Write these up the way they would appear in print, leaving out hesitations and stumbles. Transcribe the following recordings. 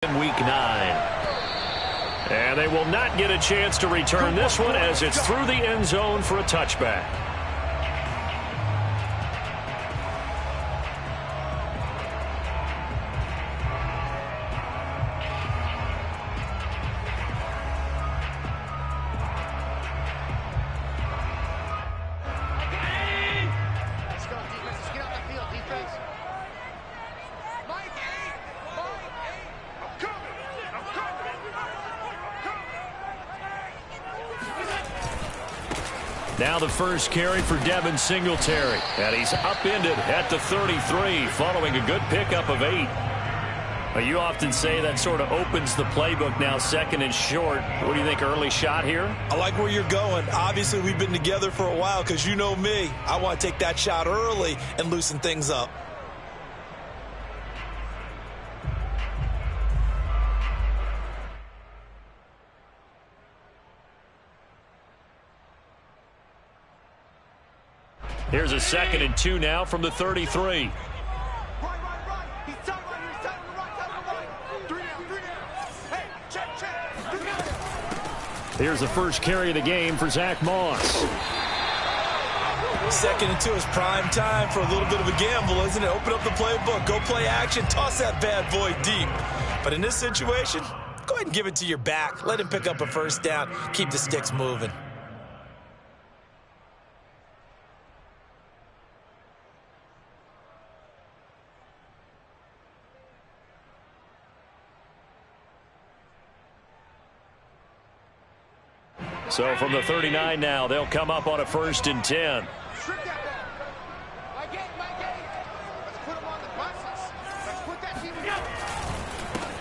in Week 9. And they will not get a chance to return this one as it's through the end zone for a touchback. Now the first carry for Devin Singletary. And he's upended at the 33 following a good pickup of 8. Well, you often say that sort of opens the playbook now, second and short. What do you think, early shot here? I like where you're going. Obviously, we've been together for a while because you know me. I want to take that shot early and loosen things up. Here's a 2nd and 2 now from the 33. Here's the first carry of the game for Zach Moss. 2nd and 2 is prime time for a little bit of a gamble, isn't it? Open up the playbook, go play action, toss that bad boy deep. But in this situation, go ahead and give it to your back. Let him pick up a first down. Keep the sticks moving. So from the 39 now, they'll come up on a 1st and 10.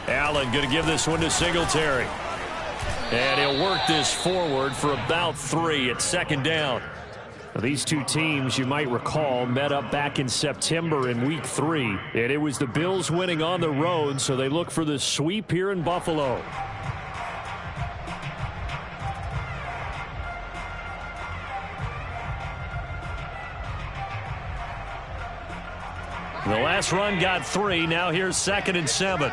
Allen going to give this one to Singletary. And he'll work this forward for about 3 at 2nd down. Now, these two teams, you might recall, met up back in September in Week 3. And it was the Bills winning on the road, so they look for the sweep here in Buffalo. The last run got 3. Now here's 2nd and 7.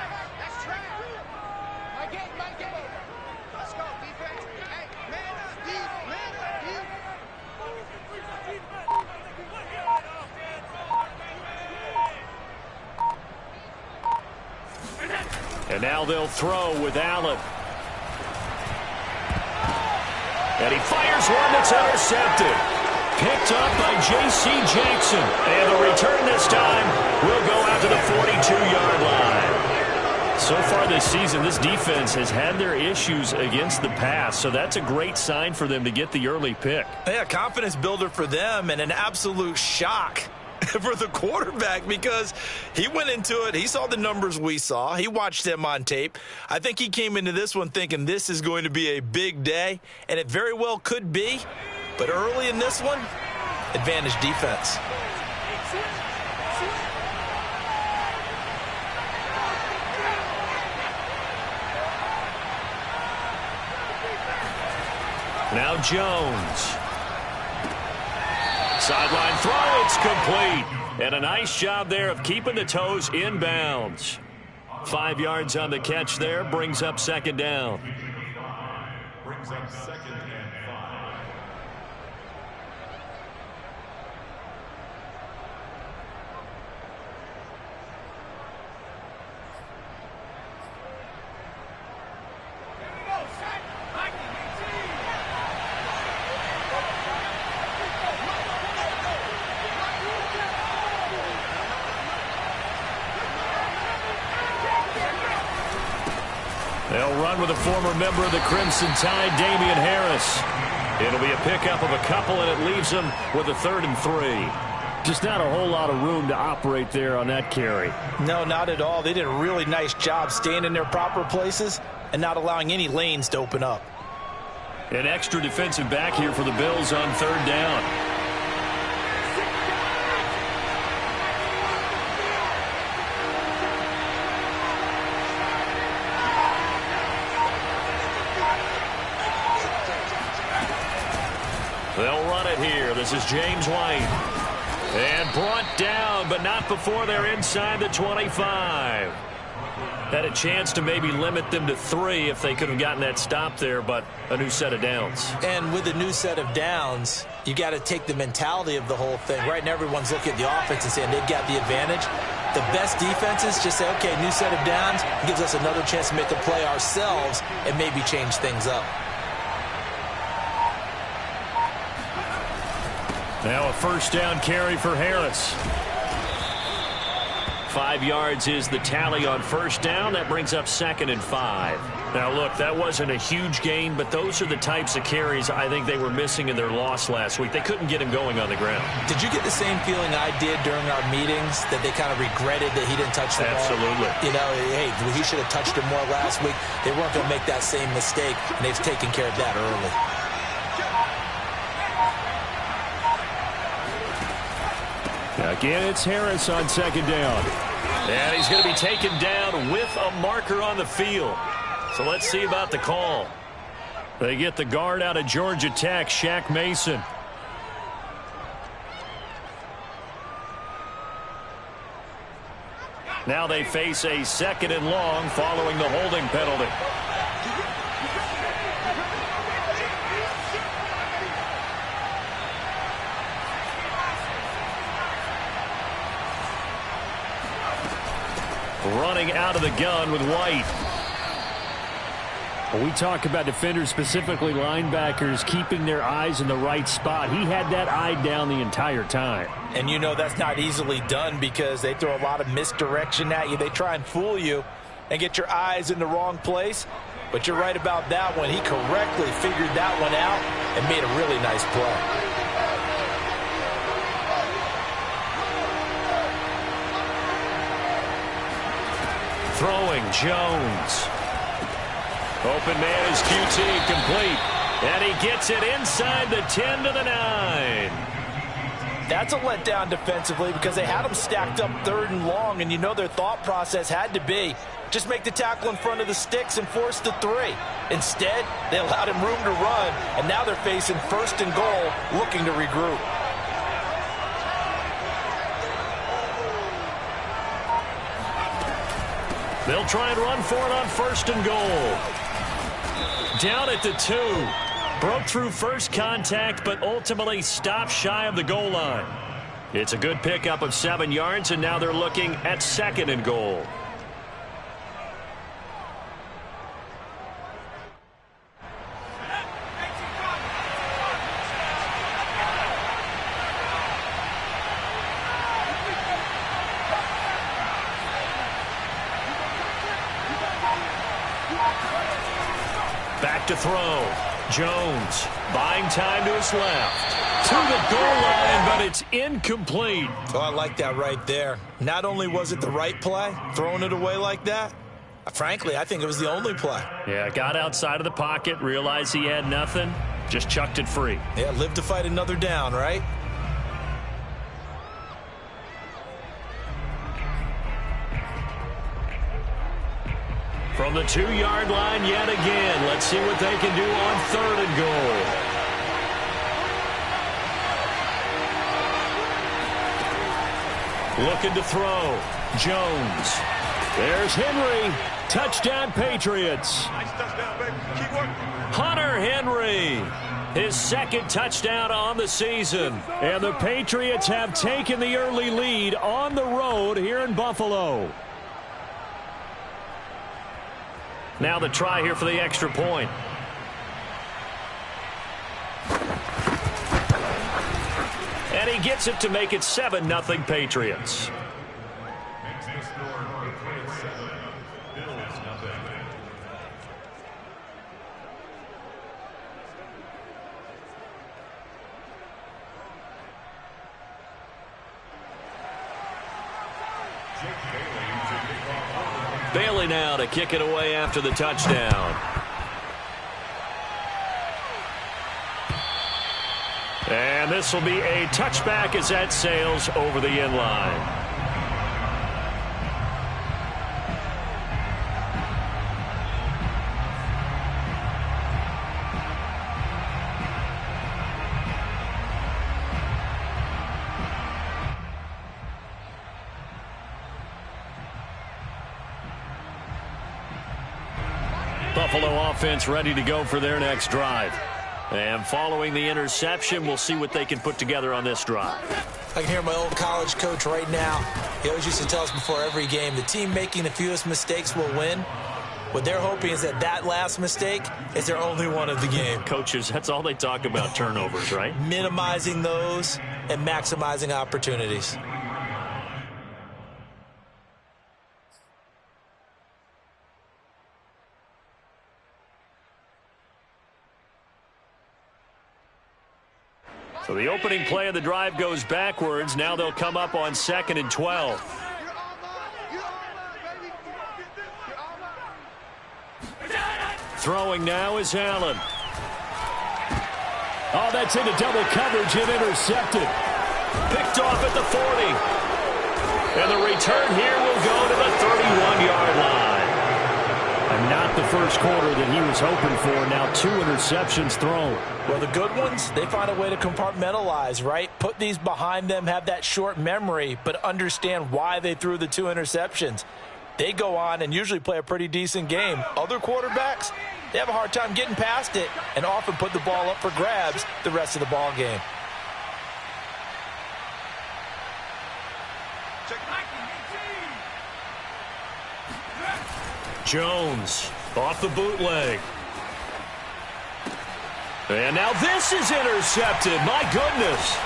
And now they'll throw with Allen. And he fires one that's intercepted. Picked up by J.C. Jackson. And the return this time will go out to the 42-yard line. So far this season, this defense has had their issues against the pass, so that's a great sign for them to get the early pick. Yeah, confidence builder for them and an absolute shock for the quarterback because he went into it. He saw the numbers we saw. He watched them on tape. I think he came into this one thinking this is going to be a big day, and it very well could be. But early in this one, advantage defense. Now Jones. Sideline throw, it's complete. And a nice job there of keeping the toes in bounds. 5 yards on the catch there, brings up 2nd down. Brings up 2nd and 5. They'll run with a former member of the Crimson Tide, Damian Harris. It'll be a pickup of a couple, and it leaves them with a 3rd and 3. Just not a whole lot of room to operate there on that carry. No, not at all. They did a really nice job staying in their proper places and not allowing any lanes to open up. An extra defensive back here for the Bills on 3rd down. They'll run it here. This is James White. And brought down, but not before they're inside the 25. Had a chance to maybe limit them to 3 if they could have gotten that stop there, but a new set of downs. And with a new set of downs, you got to take the mentality of the whole thing. Right now, everyone's looking at the offense and saying they've got the advantage. The best defenses just say, okay, new set of downs gives us another chance to make a play ourselves and maybe change things up. Now a first down carry for Harris. 5 yards is the tally on first down. That brings up 2nd and 5. Now, look, that wasn't a huge gain, but those are the types of carries I think they were missing in their loss last week. They couldn't get him going on the ground. Did you get the same feeling I did during our meetings, that they kind of regretted that he didn't touch the ball? Absolutely. You know, hey, he should have touched it more last week. They weren't going to make that same mistake, and they've taken care of that early. Again, it's Harris on 2nd down. And he's going to be taken down with a marker on the field. So let's see about the call. They get the guard out of Georgia Tech, Shaq Mason. Now they face a 2nd and long following the holding penalty. Running out of the gun with White. When we talk about defenders, specifically linebackers, keeping their eyes in the right spot, he had that eye down the entire time. And you know that's not easily done because they throw a lot of misdirection at you. They try and fool you and get your eyes in the wrong place. But you're right about that one. He correctly figured that one out and made a really nice play. Throwing, Jones. Open man is QT, complete. And he gets it inside the 10 to the 9. That's a letdown defensively because they had them stacked up 3rd and long, and you know their thought process had to be just make the tackle in front of the sticks and force the 3. Instead, they allowed him room to run, and now they're facing 1st and goal, looking to regroup. They'll try and run for it on 1st and goal. Down at the 2. Broke through first contact, but ultimately stopped shy of the goal line. It's a good pickup of 7 yards, and now they're looking at 2nd and goal. Back to throw. Jones buying time to his left. To the goal line, but it's incomplete. Oh, I like that right there. Not only was it the right play, throwing it away like that, frankly, I think it was the only play. Yeah, got outside of the pocket, realized he had nothing, just chucked it free. Yeah, live to fight another down, right? From the 2-yard line yet again. Let's see what they can do on 3rd and goal. Looking to throw. Jones. There's Henry. Touchdown, Patriots. Nice touchdown, baby. Keep working. Hunter Henry. His 2nd touchdown on the season. And the Patriots have taken the early lead on the road here in Buffalo. Now the try here for the extra point. And he gets it to make it 7-0 Patriots. Bailey now to kick it away after the touchdown. And this will be a touchback as that sails over the end line. Buffalo offense ready to go for their next drive. And following the interception, we'll see what they can put together on this drive. I can hear my old college coach right now. He always used to tell us before every game, the team making the fewest mistakes will win. What they're hoping is that last mistake is their only one of the game. Coaches, that's all they talk about, turnovers, right? Minimizing those and maximizing opportunities. So the opening play of the drive goes backwards. Now they'll come up on 2nd and 12. Throwing now is Allen. Oh, that's into double coverage and intercepted. Picked off at the 40. And the return here will go to the 31-yard line. And not the first quarter that he was hoping for. Now 2 interceptions thrown. Well, the good ones, they find a way to compartmentalize, right? Put these behind them, have that short memory, but understand why they threw the 2 interceptions. They go on and usually play a pretty decent game. Other quarterbacks, they have a hard time getting past it and often put the ball up for grabs the rest of the ball game. Jones off the bootleg. And now this is intercepted. My goodness.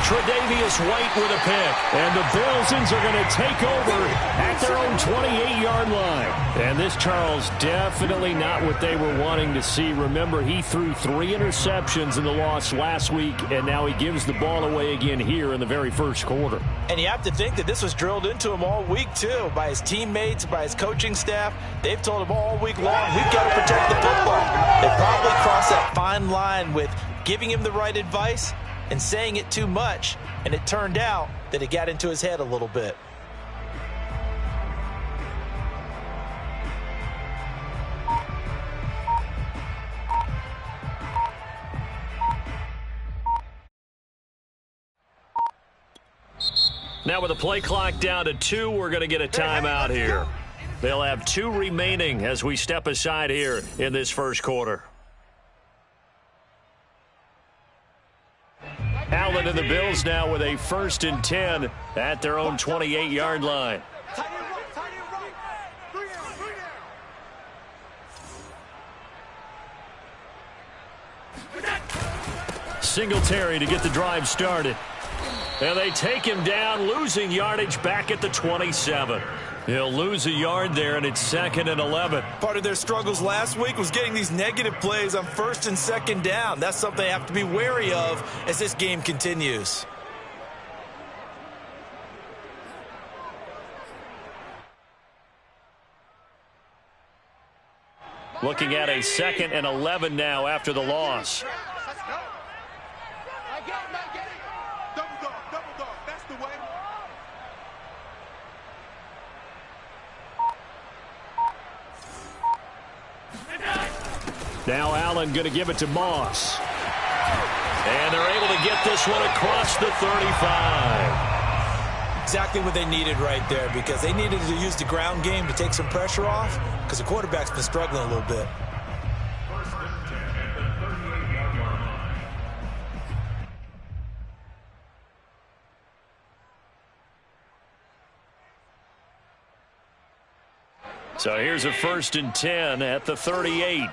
Tre'Davious White with a pick. And the Bills are going to take over at their own 28-yard line. And this, Charles, definitely not what they were wanting to see. Remember, he threw 3 interceptions in the loss last week, and now he gives the ball away again here in the very first quarter. And you have to think that this was drilled into him all week, too, by his teammates, by his coaching staff. They've told him all week long, we've got to protect the football. They probably crossed that fine line with giving him the right advice and saying it too much, and it turned out that it got into his head a little bit. Now with the play clock down to 2, we're going to get a timeout here. They'll have 2 remaining as we step aside here in this first quarter. Allen and the Bills now with a 1st and 10 at their own 28-yard line. Singletary to get the drive started. And they take him down, losing yardage back at the 27. He'll lose a yard there, and it's 2nd and 11. Part of their struggles last week was getting these negative plays on 1st and 2nd down. That's something they have to be wary of as this game continues. Looking at a 2nd and 11 now after the loss. Now Allen going to give it to Moss. And they're able to get this one across the 35. Exactly what they needed right there, because they needed to use the ground game to take some pressure off, because the quarterback's been struggling a little bit. So here's a 1st and 10 at the 38.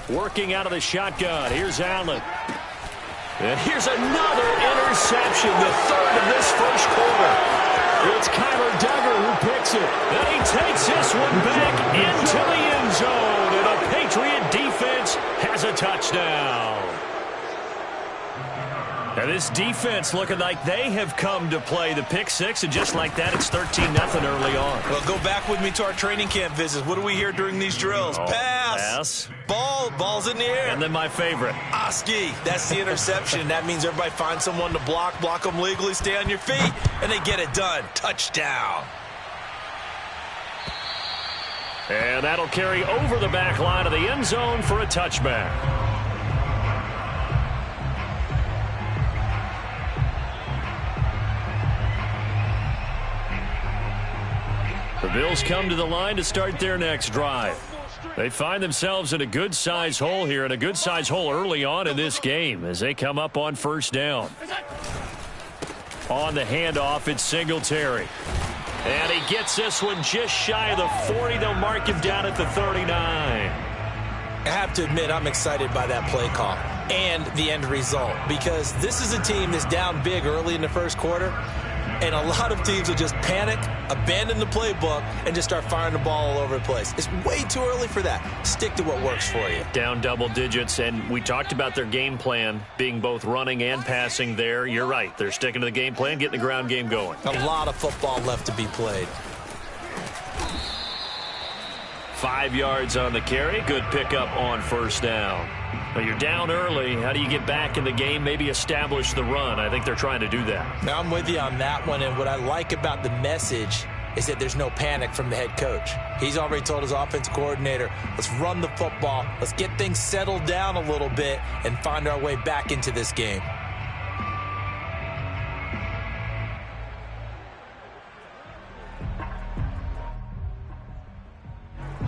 Working out of the shotgun. Here's Allen. And here's another interception, the 3rd of this first quarter. It's Kyler Duggar who picks it. And he takes this one back into the end zone. And a Patriot defense has a touchdown. And this defense looking like they have come to play the pick 6, and just like that, it's 13-0 early on. Well, go back with me to our training camp visits. What do we hear during these drills? Pass. Ball's in the air. And then my favorite. Oski, that's the interception. That means everybody finds someone to block them legally, stay on your feet, and they get it done. Touchdown. And that'll carry over the back line of the end zone for a touchback. The Bills come to the line to start their next drive. They find themselves in a good-size hole here, and a good-size hole early on in this game as they come up on first down. On the handoff, it's Singletary. And he gets this one just shy of the 40. They'll mark him down at the 39. I have to admit, I'm excited by that play call and the end result, because this is a team that's down big early in the first quarter, and a lot of teams will just panic, abandon the playbook, and just start firing the ball all over the place. It's way too early for that. Stick to what works for you. Down double digits, and we talked about their game plan being both running and passing there. You're right. They're sticking to the game plan, getting the ground game going. A lot of football left to be played. 5 yards on the carry. Good pickup on first down. Well, you're down early. How do you get back in the game, maybe establish the run? I think they're trying to do that. Now, I'm with you on that one, and what I like about the message is that there's no panic from the head coach. He's already told his offensive coordinator, let's run the football, let's get things settled down a little bit and find our way back into this game.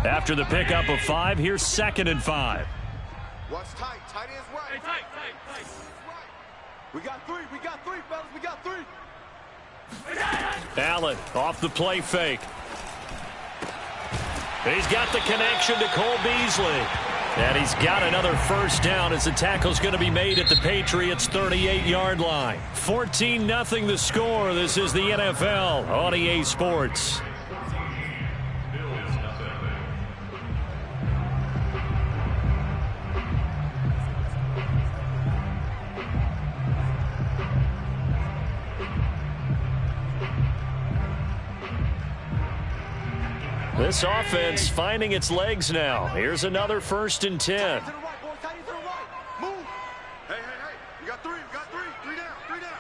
After the pickup of 5, here's 2nd and 5. Watch tight. Tight ends right. Hey, tight. Right. We got three, fellas. We got three. Allen off the play fake. He's got the connection to Cole Beasley. And he's got another first down as the tackle's going to be made at the Patriots' 38-yard line. 14-0 the score. This is the NFL on EA Sports. This offense finding its legs now. Here's another 1st and 10. Move. Hey. We got three. Three down.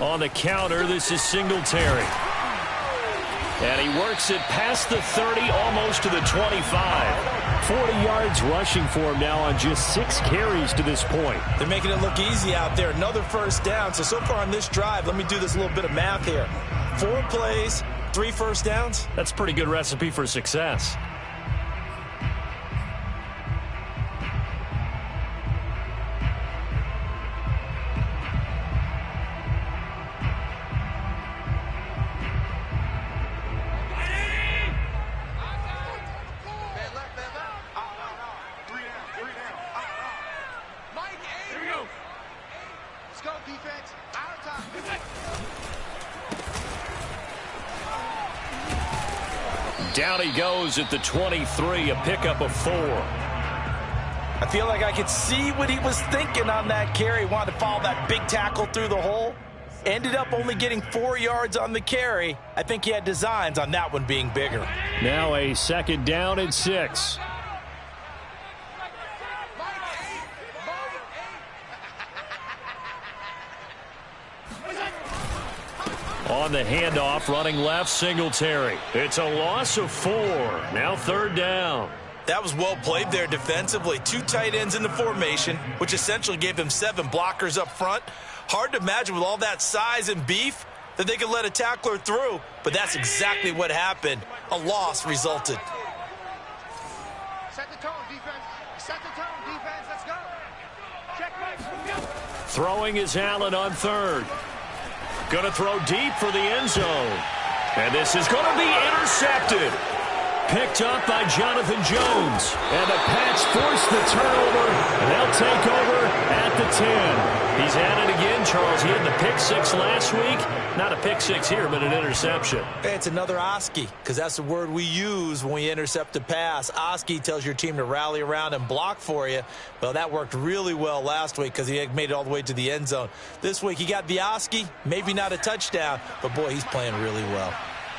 On the counter, this is Singletary. And he works it past the 30, almost to the 25. 40 yards rushing for him now on just 6 carries to this point. They're making it look easy out there. Another first down. So far on this drive, let me do this little bit of math here. 4 plays, 3 first downs. That's a pretty good recipe for success. Down he goes at the 23, a pickup of 4. I feel like I could see what he was thinking on that carry. Wanted to follow that big tackle through the hole. Ended up only getting 4 yards on the carry. I think he had designs on that one being bigger. Now a 2nd down and 6. On the handoff, running left, Singletary. It's a loss of 4. Now 3rd down. That was well played there defensively. 2 tight ends in the formation, which essentially gave them 7 blockers up front. Hard to imagine with all that size and beef that they could let a tackler through, but that's exactly what happened. A loss resulted. Set the tone, defense. Set the tone, defense. Let's go. Checkmate. Throwing is Allen on 3rd. Going to throw deep for the end zone. And this is going to be intercepted. Picked up by Jonathan Jones. And the Pats force the turnover. They'll take over at the 10. He's at it again, Charles. He had the pick 6 last week. Not a pick 6 here, but an interception. It's another Oski, because that's the word we use when we intercept a pass. Oski tells your team to rally around and block for you. Well, that worked really well last week because he made it all the way to the end zone. This week he got the Oski, maybe not a touchdown, but boy, he's playing really well.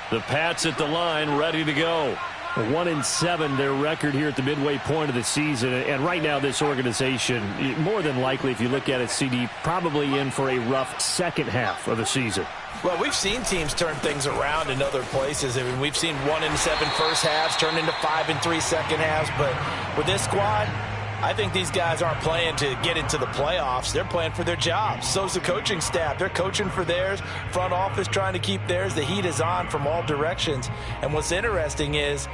The Pats at the line, ready to go. 1-7, their record here at the midway point of the season. And right now, this organization, more than likely, if you look at it, CD, probably in for a rough second half of the season. Well, we've seen teams turn things around in other places. I mean, we've seen 1-7 first halves turn into 5-3 second halves. But with this squad, I think these guys aren't playing to get into the playoffs. They're playing for their jobs. So's the coaching staff. They're coaching for theirs. Front office trying to keep theirs. The heat is on from all directions. And what's interesting is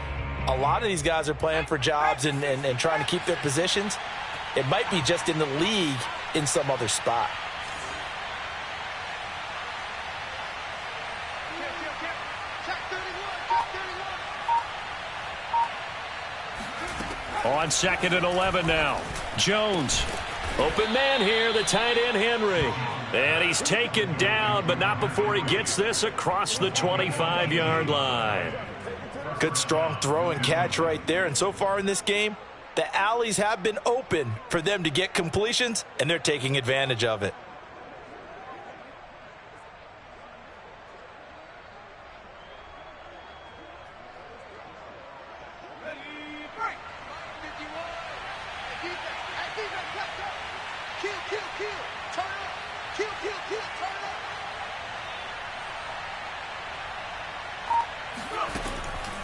a lot of these guys are playing for jobs and trying to keep their positions. It might be just in the league in some other spot. On 2nd and 11 now. Jones. Open man here, the tight end Henry. And he's taken down, but not before he gets this across the 25-yard line. Good strong throw and catch right there. And so far in this game, the alleys have been open for them to get completions, and they're taking advantage of it.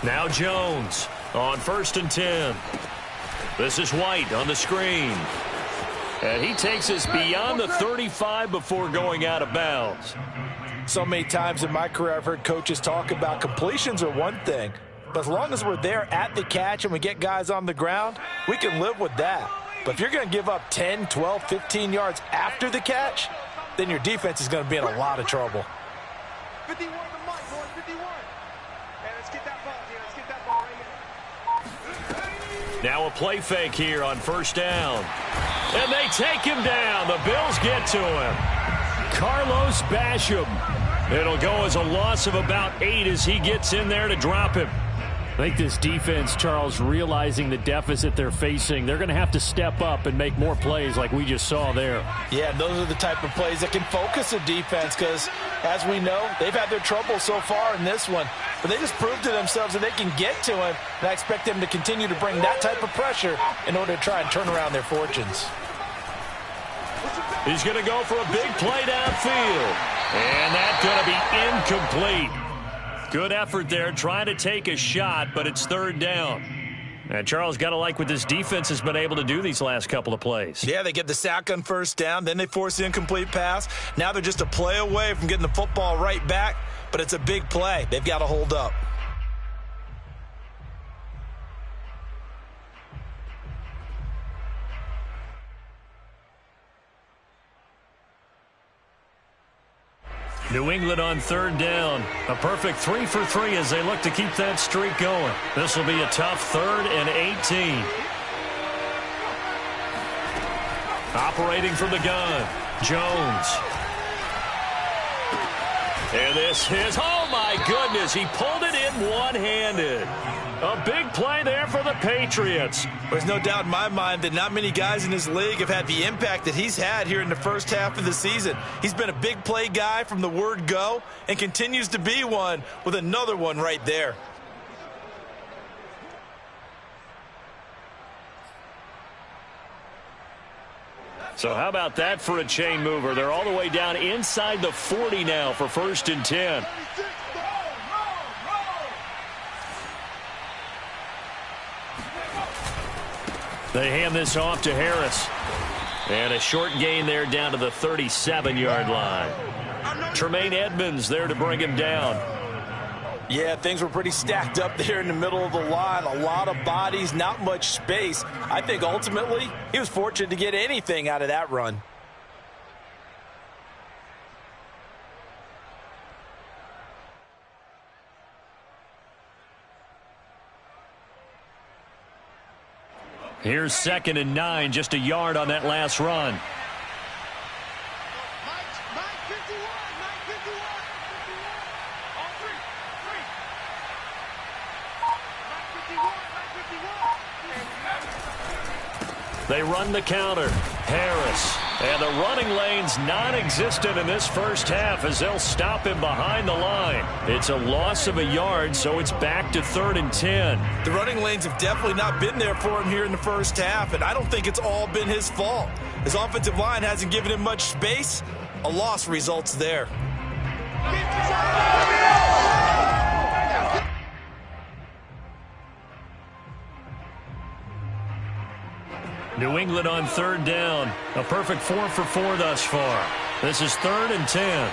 Now Jones on 1st and 10. This is White on the screen. And he takes us beyond the 35 before going out of bounds. So many times in my career I've heard coaches talk about completions are one thing, but as long as we're there at the catch and we get guys on the ground, we can live with that. But if you're going to give up 10, 12, 15 yards after the catch, then your defense is going to be in a lot of trouble. 51 to Mike, boys, 51. Hey, let's get that ball here. Let's get that ball right here. Now a play fake here on 1st down. And they take him down. The Bills get to him. Carlos Basham. It'll go as a loss of about 8 as he gets in there to drop him. I think this defense, Charles, realizing the deficit they're facing, they're going to have to step up and make more plays like we just saw there. Yeah, those are the type of plays that can focus a defense because, as we know, they've had their trouble so far in this one. But they just proved to themselves that they can get to him, and I expect them to continue to bring that type of pressure in order to try and turn around their fortunes. He's going to go for a big play downfield. And that's going to be incomplete. Good effort there, trying to take a shot, but it's 3rd down. And Charles, got to like what this defense has been able to do these last couple of plays. Yeah, they get the sack on 1st down, then they force the incomplete pass. Now they're just a play away from getting the football right back, but it's a big play. They've got to hold up. New England on 3rd down. A perfect 3 for 3 as they look to keep that streak going. This will be a tough 3rd and 18. Operating from the gun, Jones. And this is, oh my goodness, he pulled it in one-handed. A big play there for the Patriots. There's no doubt in my mind that not many guys in this league have had the impact that he's had here in the first half of the season. He's been a big play guy from the word go and continues to be one with another one right there. So how about that for a chain mover? They're all the way down inside the 40 now for 1st and 10. They hand this off to Harris. And a short gain there down to the 37-yard line. Tremaine Edmonds there to bring him down. Yeah, things were pretty stacked up there in the middle of the line. A lot of bodies, not much space. I think ultimately he was fortunate to get anything out of that run. Here's 2nd and 9, just a yard on that last run. They run the counter. Harris. And the running lane's non-existent in this first half as they'll stop him behind the line. It's a loss of a yard, so it's back to 3rd and 10. The running lanes have definitely not been there for him here in the first half, and I don't think it's all been his fault. His offensive line hasn't given him much space. A loss results there. New England on third down. A perfect 4 for 4 thus far. This is 3rd and 10.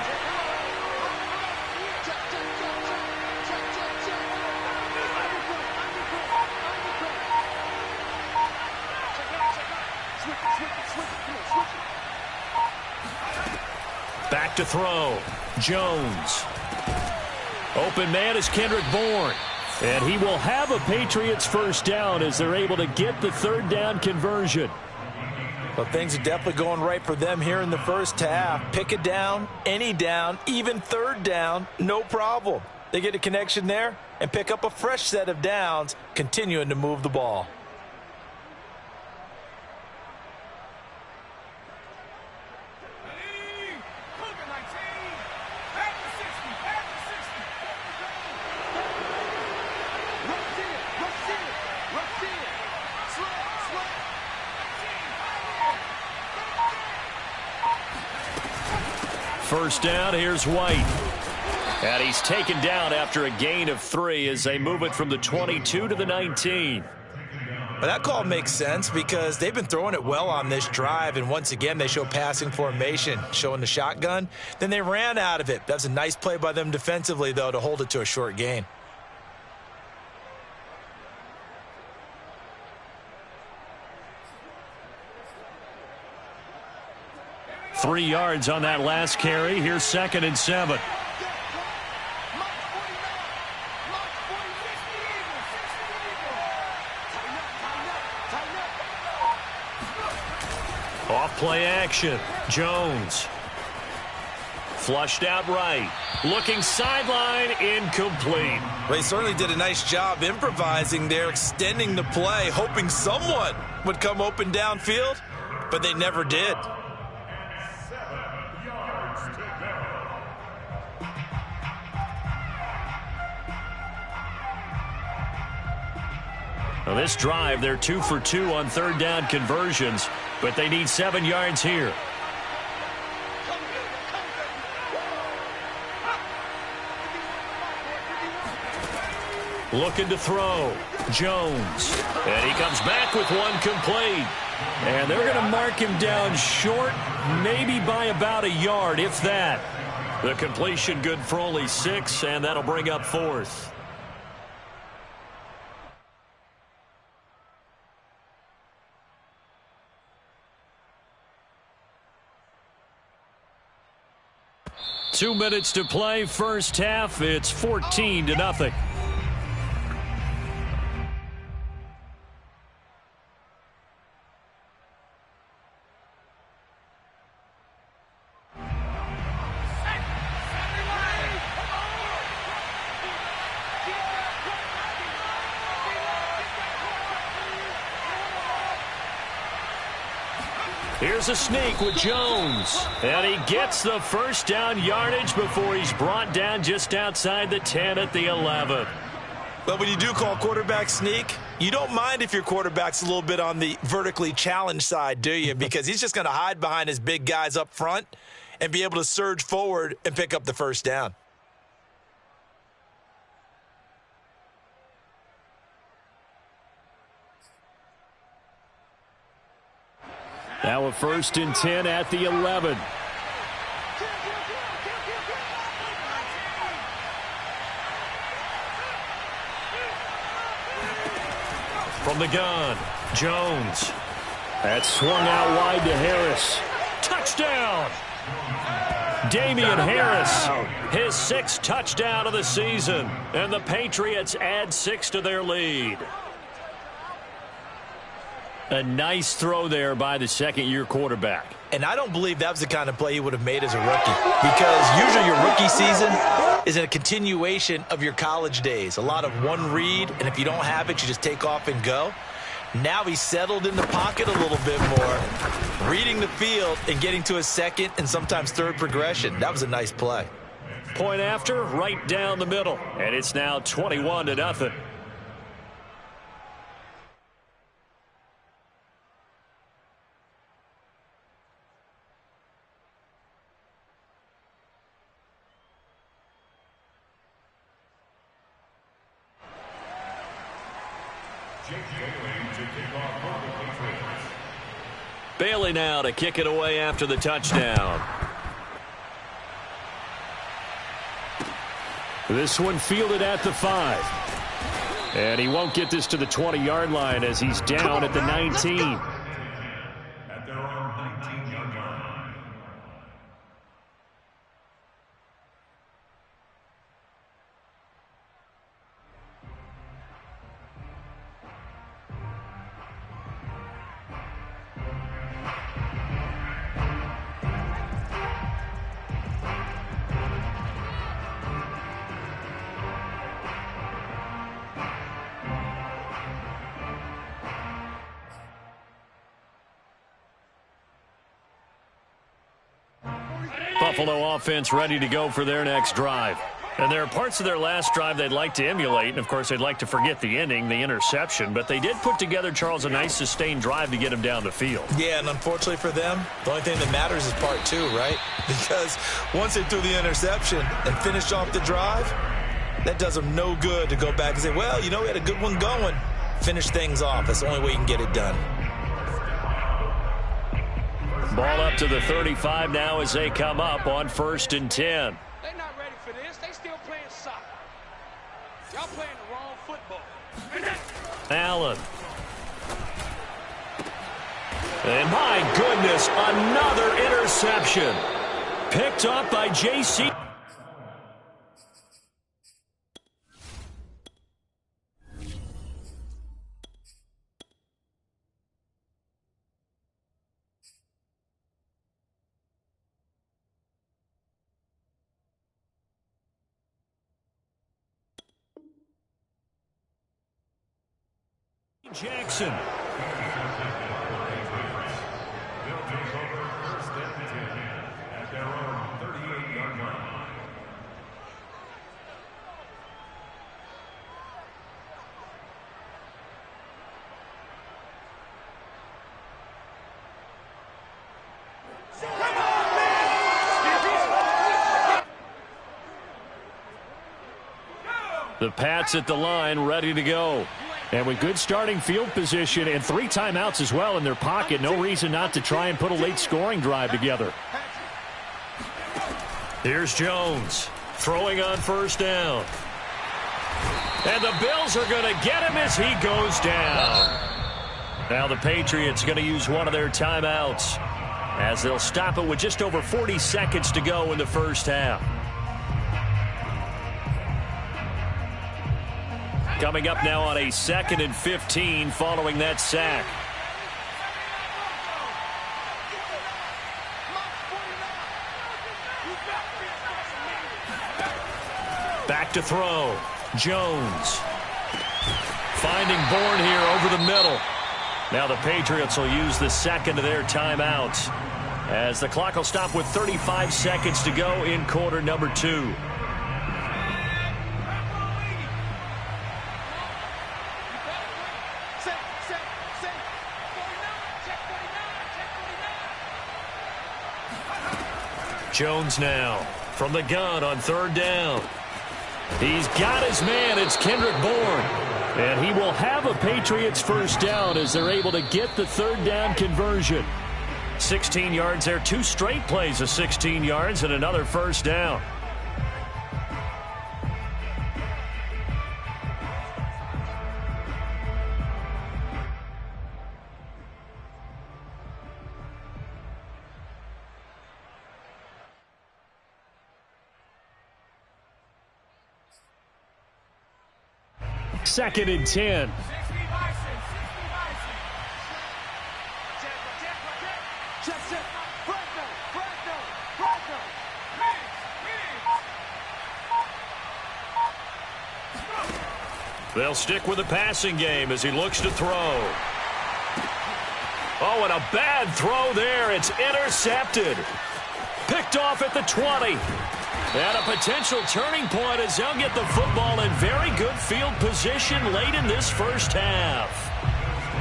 Back to throw. Jones. Open man is Kendrick Bourne. And he will have a Patriots first down as they're able to get the 3rd down conversion. Well, things are definitely going right for them here in the first half. Pick a down, any down, even 3rd down, no problem. They get a connection there and pick up a fresh set of downs, continuing to move the ball. First down, here's White. And he's taken down after a gain of 3 as they move it from the 22 to the 19. Well, that call makes sense because they've been throwing it well on this drive, and once again they show passing formation, showing the shotgun. Then they ran out of it. That's a nice play by them defensively, though, to hold it to a short gain. Three yards on that last carry. Here's 2nd and 7. Off play action. Jones. Flushed out right. Looking sideline, incomplete. Well, he certainly did a nice job improvising there, extending the play, hoping someone would come open downfield, but they never did. Now this drive, they're 2 for 2 on 3rd down conversions, but they need 7 yards here. Looking to throw. Jones. And he comes back with one complete. And they're going to mark him down short, maybe by about a yard, if that. The completion good for only 6, and that'll bring up 4th. Two minutes to play, first half. It's 14-0. Here's a sneak with Jones. And he gets the first down yardage before he's brought down just outside the 10 at the 11. But when you do call quarterback sneak, you don't mind if your quarterback's a little bit on the vertically challenged side, do you? Because he's just going to hide behind his big guys up front and be able to surge forward and pick up the first down. Now a 1st and 10 at the 11. From the gun, Jones. That swung out wide to Harris. Touchdown! Damian Harris, his 6th touchdown of the season. And the Patriots add 6 to their lead. A nice throw there by the second-year quarterback. And I don't believe that was the kind of play he would have made as a rookie. Because usually your rookie season is a continuation of your college days. A lot of one read, and if you don't have it, you just take off and go. Now he's settled in the pocket a little bit more, reading the field and getting to his 2nd and sometimes 3rd progression. That was a nice play. Point after, right down the middle. And it's now 21-0. Bailey now to kick it away after the touchdown. This one fielded at the 5. And he won't get this to the 20-yard line as he's down at the 19. At their own 19-yard line. Buffalo offense ready to go for their next drive. And there are parts of their last drive they'd like to emulate. And, of course, they'd like to forget the ending, the interception. But they did put together, Charles, a nice sustained drive to get him down the field. Yeah, and unfortunately for them, the only thing that matters is part 2, right? Because once they threw the interception and finished off the drive, that does them no good to go back and say, well, you know, we had a good one going. Finish things off. That's the only way you can get it done. Ball up to the 35 now as they come up on 1st and 10. They're not ready for this. They still playing soccer. Y'all playing the wrong football. Allen. And my goodness, another interception. Picked up by J.C. Jackson. They'll take over 1st and 10 at their own 38-yard line. The Pats at the line ready to go. And with good starting field position and 3 timeouts as well in their pocket, no reason not to try and put a late scoring drive together. Here's Jones throwing on 1st down. And the Bills are going to get him as he goes down. Now the Patriots going to use one of their timeouts as they'll stop it with just over 40 seconds to go in the first half. Coming up now on a 2nd and 15 following that sack. Back to throw. Jones. Finding Bourne here over the middle. Now the Patriots will use the 2nd of their timeouts as the clock will stop with 35 seconds to go in quarter number 2. Jones now from the gun on 3rd down. He's got his man. It's Kendrick Bourne. And he will have a Patriots first down as they're able to get the 3rd down conversion. 16 yards there. 2 straight plays of 16 yards and another first down. Second and 10. They'll stick with the passing game as he looks to throw. Oh, and a bad throw there. It's intercepted. Picked off at the 20. And a potential turning point as they'll get the football in very good field position late in this first half.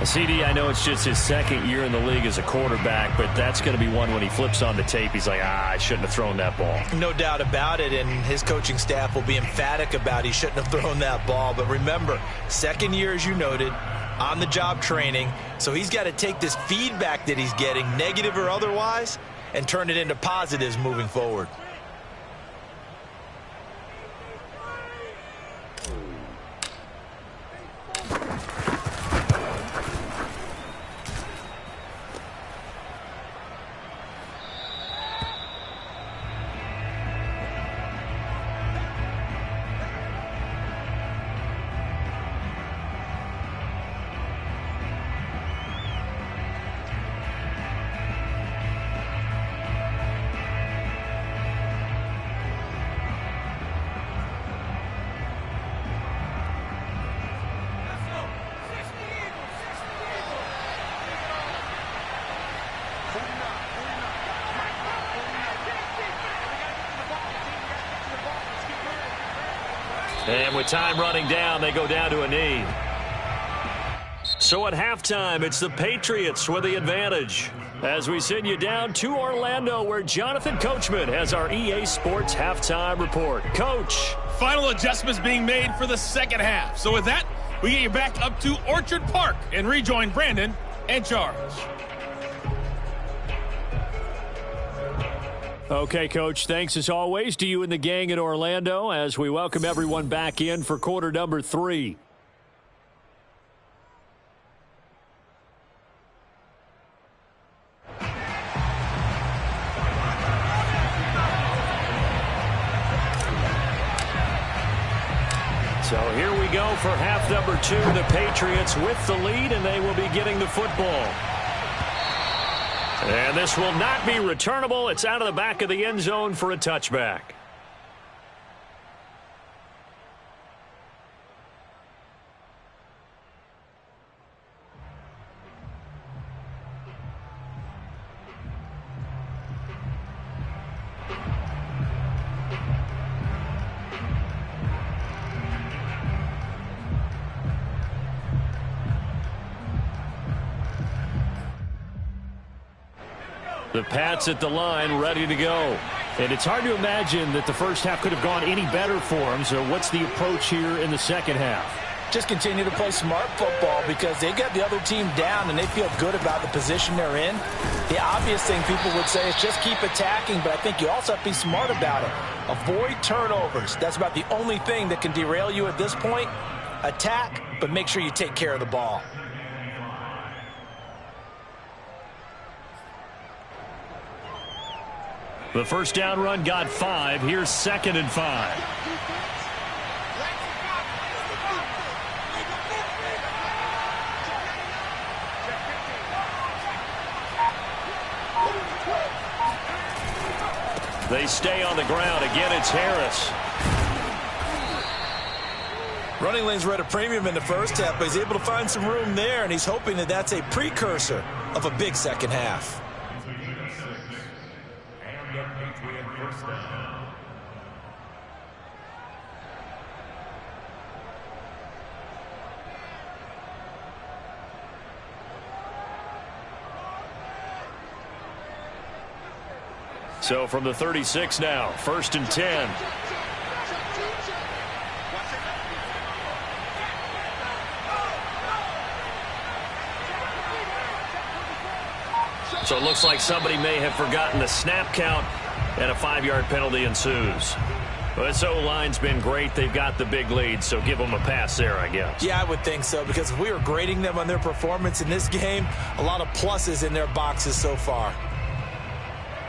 CD, I know it's just his 2nd year in the league as a quarterback, but that's going to be one when he flips on the tape. He's like, I shouldn't have thrown that ball. No doubt about it, and his coaching staff will be emphatic about he shouldn't have thrown that ball. But remember, 2nd year, as you noted, on-the-job training. So he's got to take this feedback that he's getting, negative or otherwise, and turn it into positives moving forward. And with time running down, they go down to a knee. So at halftime, it's the Patriots with the advantage. As we send you down to Orlando, where Jonathan Coachman has our EA Sports halftime report. Coach. Final adjustments being made for the second half. So with that, we get you back up to Orchard Park and rejoin Brandon and Charles. Okay, Coach, thanks as always to you and the gang in Orlando as we welcome everyone back in for quarter number 3. So here we go for half number 2. The Patriots with the lead, and they will be getting the football. And this will not be returnable. It's out of the back of the end zone for a touchback. The Pats at the line, ready to go. And it's hard to imagine that the first half could have gone any better for them. So what's the approach here in the second half? Just continue to play smart football because they got the other team down and they feel good about the position they're in. The obvious thing people would say is just keep attacking, but I think you also have to be smart about it. Avoid turnovers. That's about the only thing that can derail you at this point. Attack, but make sure you take care of the ball. The first down run got 5. Here's 2nd and 5. They stay on the ground. Again, it's Harris. Running lanes were at a premium in the first half, but he's able to find some room there, and he's hoping that that's a precursor of a big second half. So from the 36 now, 1st and 10. So it looks like somebody may have forgotten the snap count, and a 5-yard penalty ensues. Well, this O-line's been great. They've got the big lead, so give them a pass there, I guess. Yeah, I would think so, because if we were grading them on their performance in this game, a lot of pluses in their boxes so far.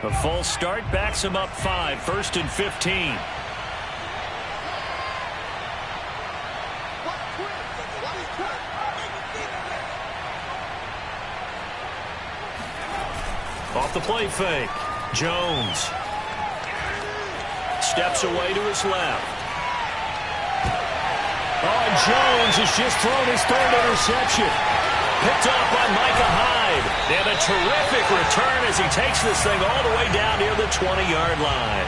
A full start backs them up 5, 1st and 15. Off the play fake. Jones steps away to his left. Oh, and Jones has just thrown his 3rd interception. Picked off by Micah Hyde. And a terrific return as he takes this thing all the way down near the 20-yard line.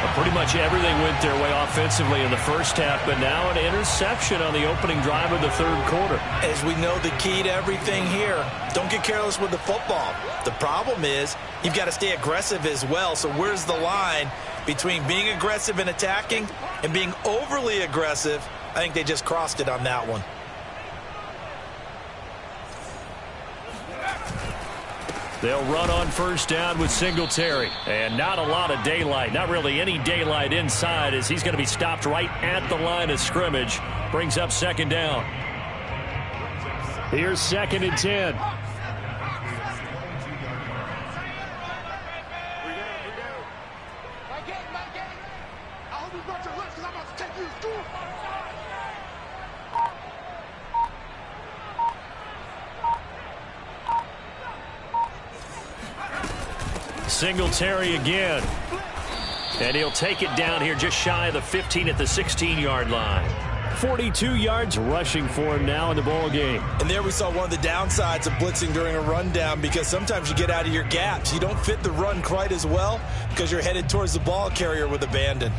Well, pretty much everything went their way offensively in the first half, but now an interception on the opening drive of the 3rd quarter. As we know, the key to everything here, don't get careless with the football. The problem is you've got to stay aggressive as well. So where's the line between being aggressive and attacking and being overly aggressive? I think they just crossed it on that one. They'll run on first down with Singletary. And not a lot of daylight, not really any daylight inside, as he's going to be stopped right at the line of scrimmage. Brings up second down. Here's 2nd and 10. Singletary again. And he'll take it down here just shy of the 15 at the 16-yard line. 42 yards rushing for him now in the ball game. And there we saw one of the downsides of blitzing during a rundown, because sometimes you get out of your gaps. You don't fit the run quite as well because you're headed towards the ball carrier with abandon.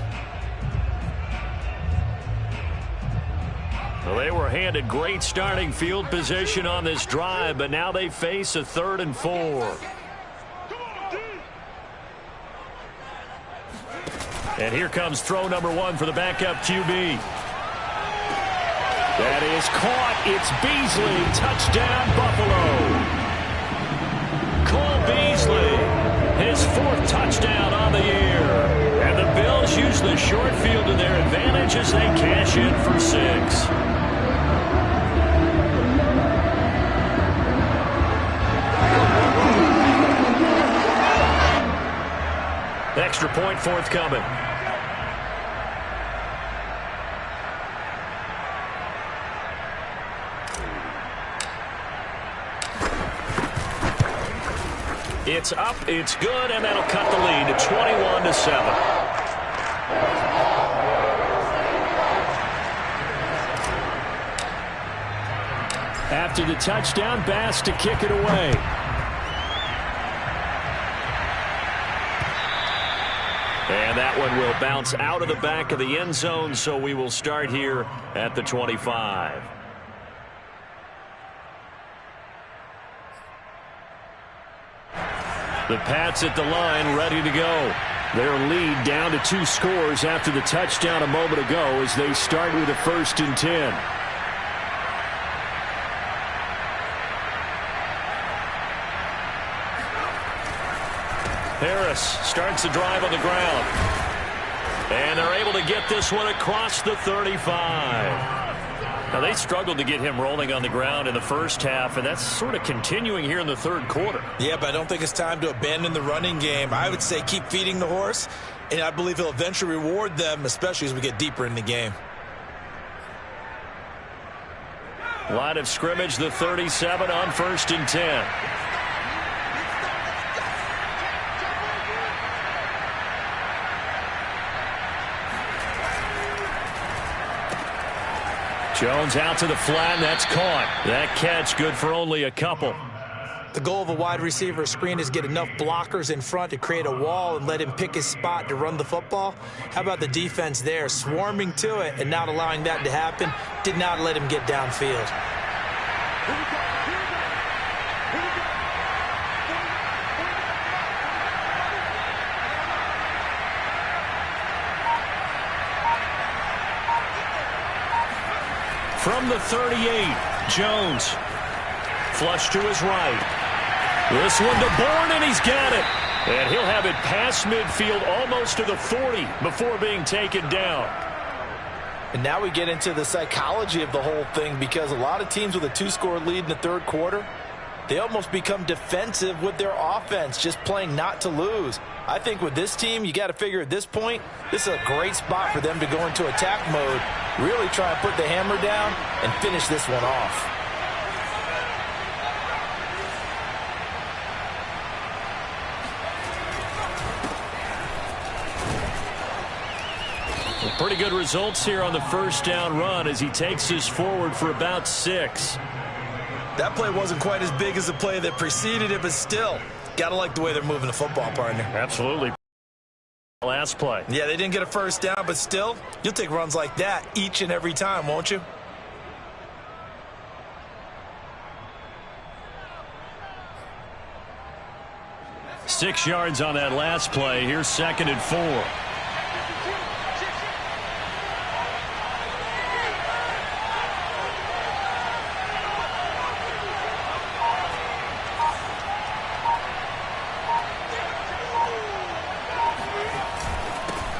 Well, they were handed great starting field position on this drive, but now they face a 3rd and 4. And here comes throw number 1 for the backup QB. That is caught. It's Beasley. Touchdown, Buffalo. Cole Beasley, his 4th touchdown on the year. And the Bills use the short field to their advantage as they cash in for 6. Extra point forthcoming. It's up, it's good, and that'll cut the lead to 21-7. After the touchdown, Bass to kick it away. And that one will bounce out of the back of the end zone, so we will start here at the 25. The Pats at the line, ready to go. Their lead down to 2 scores after the touchdown a moment ago as they start with a 1st and 10. Harris starts the drive on the ground. And they're able to get this one across the 35. Now, they struggled to get him rolling on the ground in the first half, and that's sort of continuing here in the 3rd quarter. Yeah, but I don't think it's time to abandon the running game. I would say keep feeding the horse, and I believe he'll eventually reward them, especially as we get deeper in the game. Line of scrimmage, the 37 on 1st and 10. Jones out to the flat, and that's caught. That catch good for only a couple. The goal of a wide receiver screen is get enough blockers in front to create a wall and let him pick his spot to run the football. How about the defense there, swarming to it and not allowing that to happen? Did not let him get downfield. From the 38, Jones. Flush to his right. This one to Bourne, and he's got it. And he'll have it past midfield almost to the 40 before being taken down. And now we get into the psychology of the whole thing, because a lot of teams with a 2-score lead in the 3rd quarter, they almost become defensive with their offense, just playing not to lose. I think with this team, you got to figure at this point, this is a great spot for them to go into attack mode, really try and put the hammer down and finish this one off. Pretty good results here on the 1st down run as he takes this forward for about 6. That play wasn't quite as big as the play that preceded it, but still, got to like the way they're moving the football, partner. Absolutely. Last play. Yeah, they didn't get a 1st down, but still, you'll take runs like that each and every time, won't you? Six yards on that last play. Here's 2nd and 4.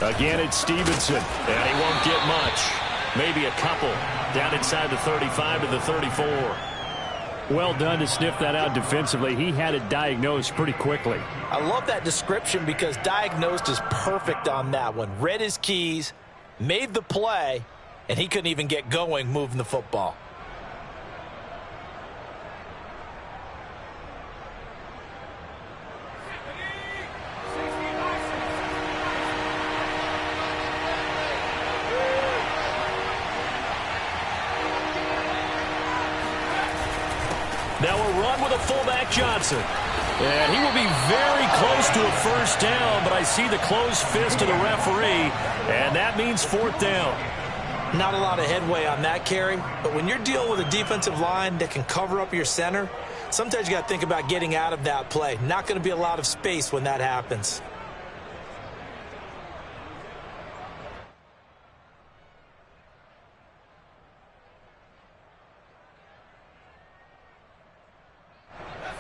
Again, it's Stevenson, and he won't get much. Maybe a couple down inside the 35 to the 34. Well done to sniff that out defensively. He had it diagnosed pretty quickly. I love that description because diagnosed is perfect on that one. Read his keys, made the play, and he couldn't even get going moving the football. Now a run with a fullback Johnson. And he will be very close to a first down, but I see the closed fist of the referee, and that means fourth down. Not a lot of headway on that carry, but when you're dealing with a defensive line that can cover up your center, sometimes you got to think about getting out of that play. Not going to be a lot of space when that happens.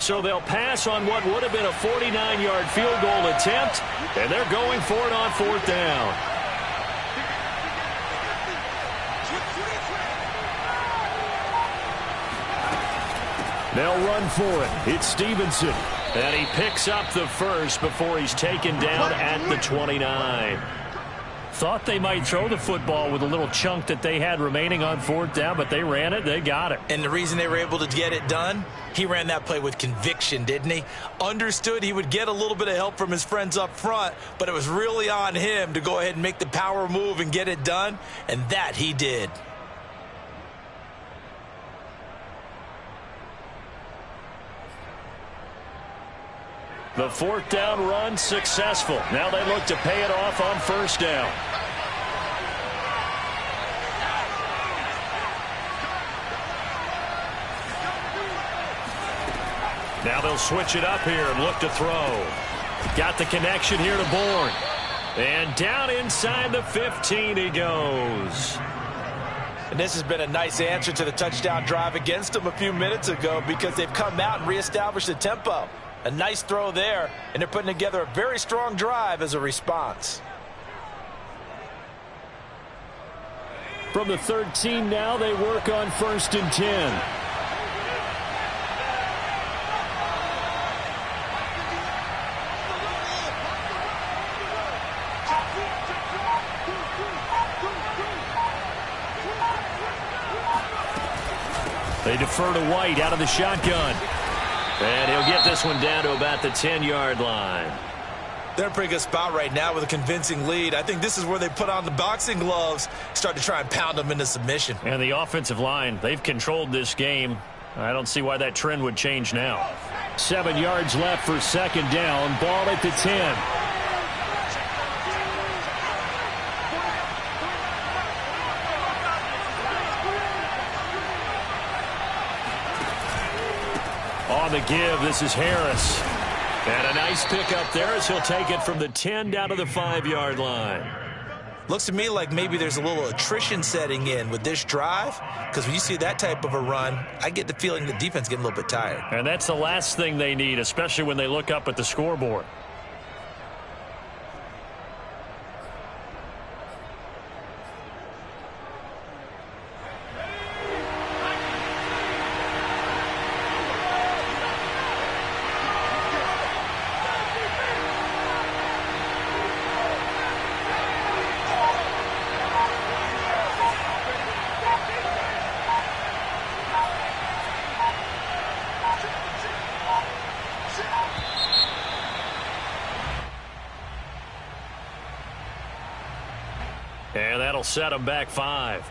So they'll pass on what would have been a 49-yard field goal attempt, and they're going for it on fourth down. They'll run for it. It's Stevenson, and he picks up the first before he's taken down at the 29. Thought they might throw the football with a little chunk that they had remaining on fourth down, but they ran it, they got it. And the reason they were able to get it done, he ran that play with conviction, didn't he? Understood he would get a little bit of help from his friends up front, but it was really on him to go ahead and make the power move and get it done, and that he did. The fourth down run successful. Now they look to pay it off on first down. Now they'll switch it up here and look to throw. Got the connection here to Bourne. And down inside the 15 he goes. And this has been a nice answer to the touchdown drive against them a few minutes ago because they've come out and reestablished the tempo. A nice throw there, and they're putting together a very strong drive as a response. From the 13 now, they work on 1st and 10. They defer to White out of the shotgun. And he'll get this one down to about the 10-yard line. They're in a pretty good spot right now with a convincing lead. I think this is where they put on the boxing gloves, start to try and pound them into submission. And the offensive line, they've controlled this game. I don't see why that trend would change now. 7 yards left for second down. Ball at the 10. On the give, this is Harris. And a nice pickup there as he'll take it from the 10 down to the 5-yard line. Looks to me like maybe there's a little attrition setting in with this drive, because when you see that type of a run, I get the feeling the defense getting a little bit tired. And that's the last thing they need, especially when they look up at the scoreboard. And that'll set them back 5.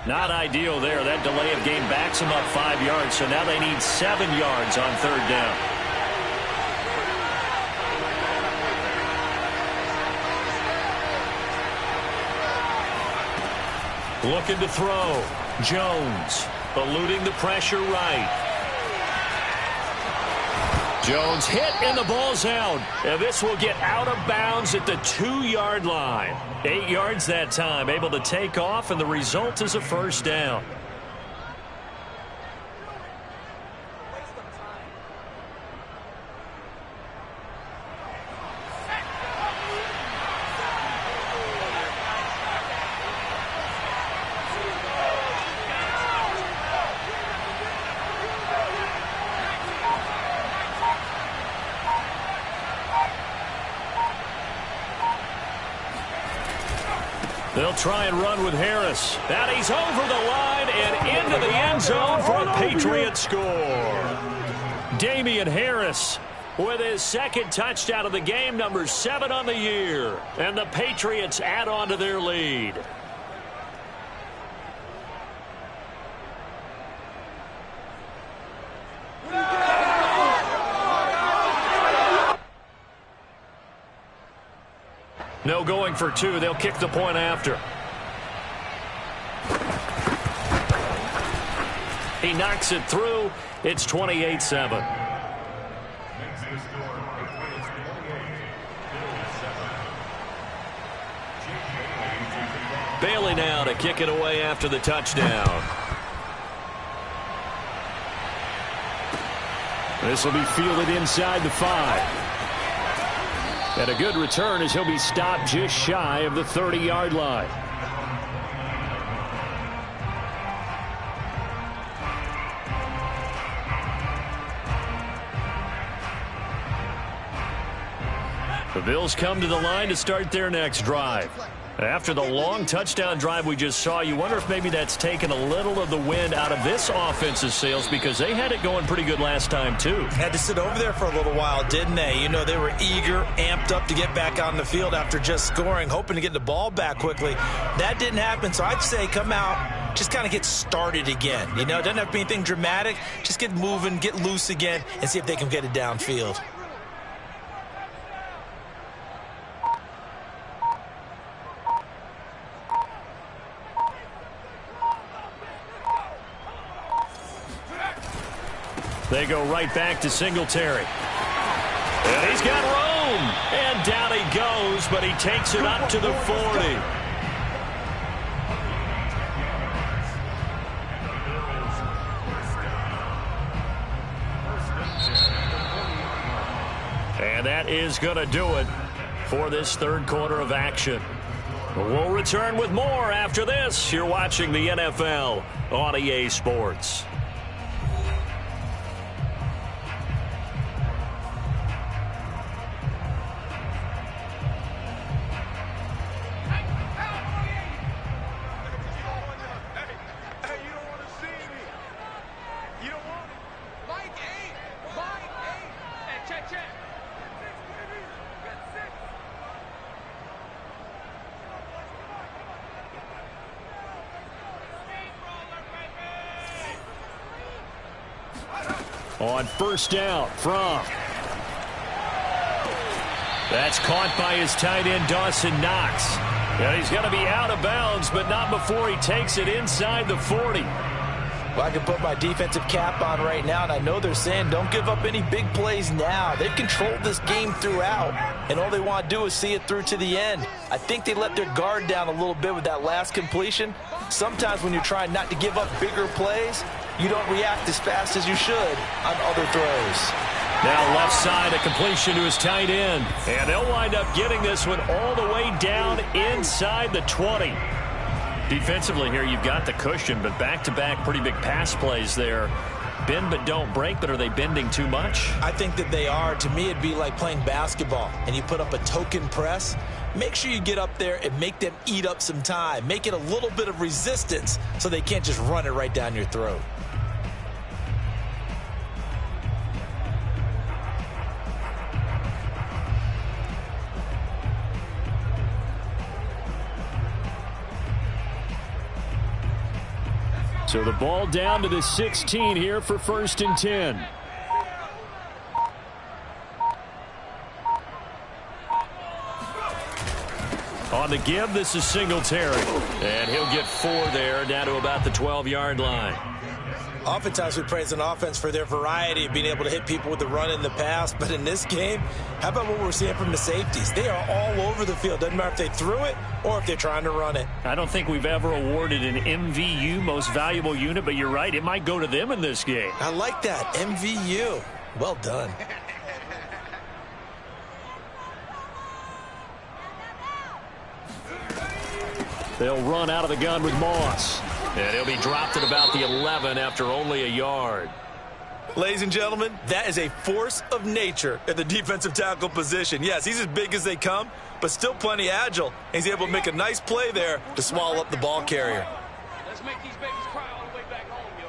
Not ideal there. That delay of game backs them up 5 yards, so now they need 7 yards on third down. Looking to throw. Jones. Eluding the pressure right. Jones hit and the ball's out. And this will get out of bounds at the 2-yard line. 8 yards that time. Able to take off, and the result is a first down. They'll try and run with Harris. And he's over the line and into the end zone for a Patriot score. Damian Harris with his second touchdown of the game, number 7 on the year. And the Patriots add on to their lead. No going for 2. They'll kick the point after. He knocks it through. It's 28-7. Bailey now to kick it away after the touchdown. This will be fielded inside the 5. And a good return as he'll be stopped just shy of the 30-yard line. The Bills come to the line to start their next drive. After the long touchdown drive we just saw, you wonder if maybe that's taken a little of the wind out of this offense's sails, because they had it going pretty good last time too. Had to sit over there for a little while, didn't they? You know, they were eager, amped up to get back on the field after just scoring, hoping to get the ball back quickly. That didn't happen, so I'd say come out, just kind of get started again. You know, it doesn't have to be anything dramatic. Just get moving, get loose again, and see if they can get it downfield. They go right back to Singletary. And he's got room. And down he goes, but he takes it up to the 40. And that is going to do it for this third quarter of action. We'll return with more after this. You're watching the NFL on EA Sports. On first down from. That's caught by his tight end, Dawson Knox. And he's going to be out of bounds, but not before he takes it inside the 40. Well, I can put my defensive cap on right now, and I know they're saying don't give up any big plays now. They've controlled this game throughout, and all they want to do is see it through to the end. I think they let their guard down a little bit with that last completion. Sometimes when you're trying not to give up bigger plays, you don't react as fast as you should on other throws. Now left side, a completion to his tight end. And they'll wind up getting this one all the way down inside the 20. Defensively here, you've got the cushion, but back-to-back pretty big pass plays there. Bend but don't break, but are they bending too much? I think that they are. To me, it'd be like playing basketball, and you put up a token press. Make sure you get up there and make them eat up some time. Make it a little bit of resistance so they can't just run it right down your throat. So the ball down to the 16 here for 1st and 10. On the give, this is Singletary. And he'll get 4 there, down to about the 12-yard line. Oftentimes we praise an offense for their variety of being able to hit people with the run and the pass. But in this game, how about what we're seeing from the safeties? They are all over the field. Doesn't matter if they threw it or if they're trying to run it. I don't think we've ever awarded an MVU, most valuable unit, but you're right. It might go to them in this game. I like that. MVU. Well done. They'll run out of the gun with Moss. And he'll be dropped at about the 11 after only a yard. Ladies and gentlemen, that is a force of nature at the defensive tackle position. Yes, he's as big as they come, but still plenty agile. He's able to make a nice play there to swallow up the ball carrier. Let's make these babies cry all the way back home, yo.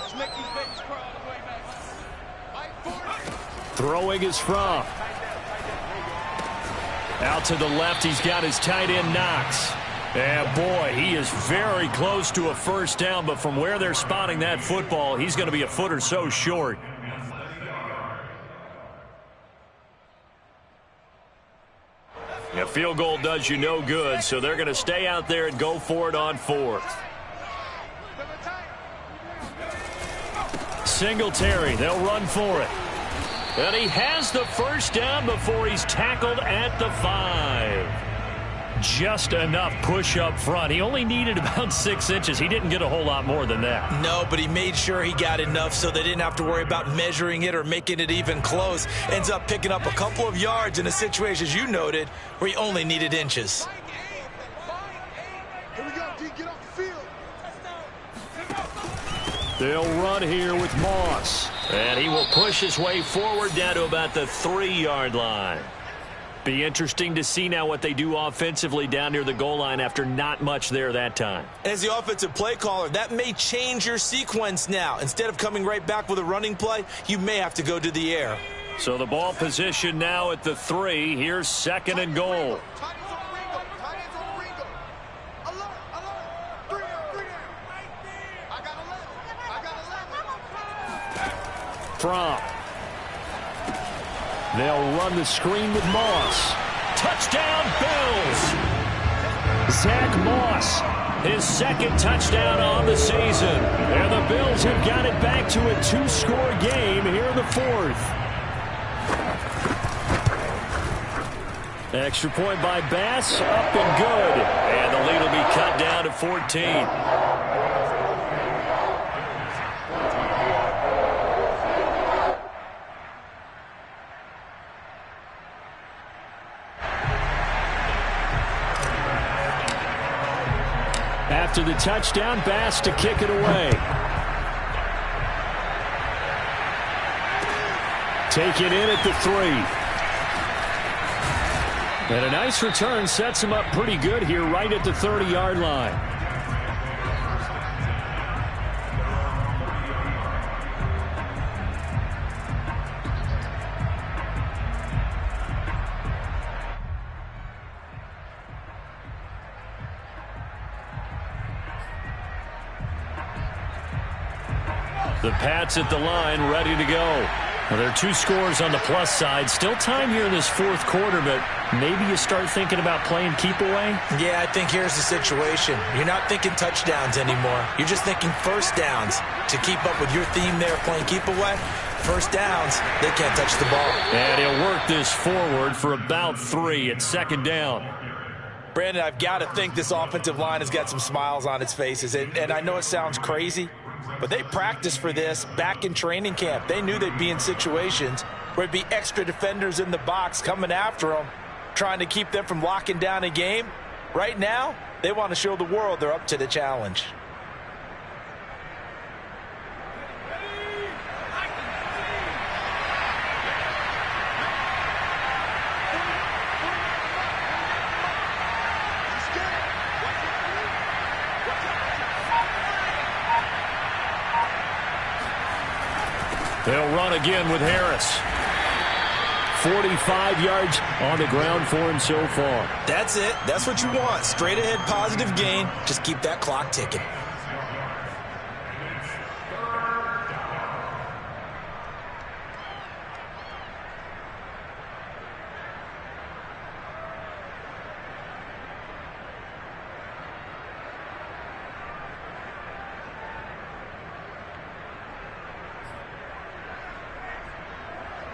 Let's make these babies cry all the way back home. Throwing is from. Out to the left, he's got his tight end Knox. And boy, he is very close to a first down, but from where they're spotting that football, he's going to be a foot or so short. A field goal does you no good, so they're going to stay out there and go for it on fourth. Singletary, they'll run for it. And he has the first down before he's tackled at the 5. Just enough push up front. He only needed about 6 inches. He didn't get a whole lot more than that. No, but he made sure he got enough so they didn't have to worry about measuring it or making it even close. Ends up picking up a couple of yards in a situation, as you noted, where he only needed inches. Here we go, D. Get off the field. They'll run here with Moss. And he will push his way forward down to about the 3-yard line. Be interesting to see now what they do offensively down near the goal line after not much there that time. As the offensive play caller, that may change your sequence now. Instead of coming right back with a running play, you may have to go to the air. So the ball position now at the 3. Here's 2nd and goal. Tight ends on Ringo. Tight ends on Ringo. Alert, alert. 3 down, 3 down. I got 11. I got 11. From. They'll run the screen with Moss. Touchdown, Bills! Zach Moss, his 2nd touchdown on the season. And the Bills have got it back to a 2-score game here in the 4th. Extra point by Bass, up and good. And the lead will be cut down to 14. After the touchdown, Bass to kick it away. Take it in at the 3. And a nice return sets him up pretty good here right at the 30-yard line. The Pats at the line, ready to go. Well, there are 2 scores on the plus side. Still time here in this 4th quarter, but maybe you start thinking about playing keep away? Yeah, I think here's the situation. You're not thinking touchdowns anymore. You're just thinking first downs. To keep up with your theme there, playing keep away, first downs, they can't touch the ball. And he'll work this forward for about 3 at 2nd down. Brandon, I've got to think this offensive line has got some smiles on its faces. And I know it sounds crazy, but they practiced for this back in training camp. They knew they'd be in situations where there'd be extra defenders in the box coming after them, trying to keep them from locking down a game. Right now, they want to show the world they're up to the challenge. They'll run again with Harris. 45 yards on the ground for him so far. That's it. That's what you want. Straight ahead positive gain. Just keep that clock ticking.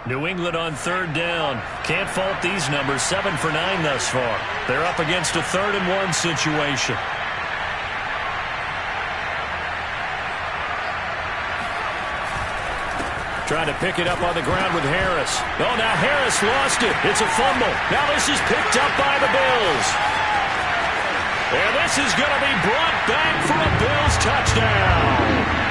New England on 3rd down. Can't fault these numbers. 7 for 9 thus far. They're up against a 3rd and 1 situation. Trying to pick it up on the ground with Harris. Oh, now Harris lost it. It's a fumble. Now this is picked up by the Bills. And this is going to be brought back for a Bills touchdown.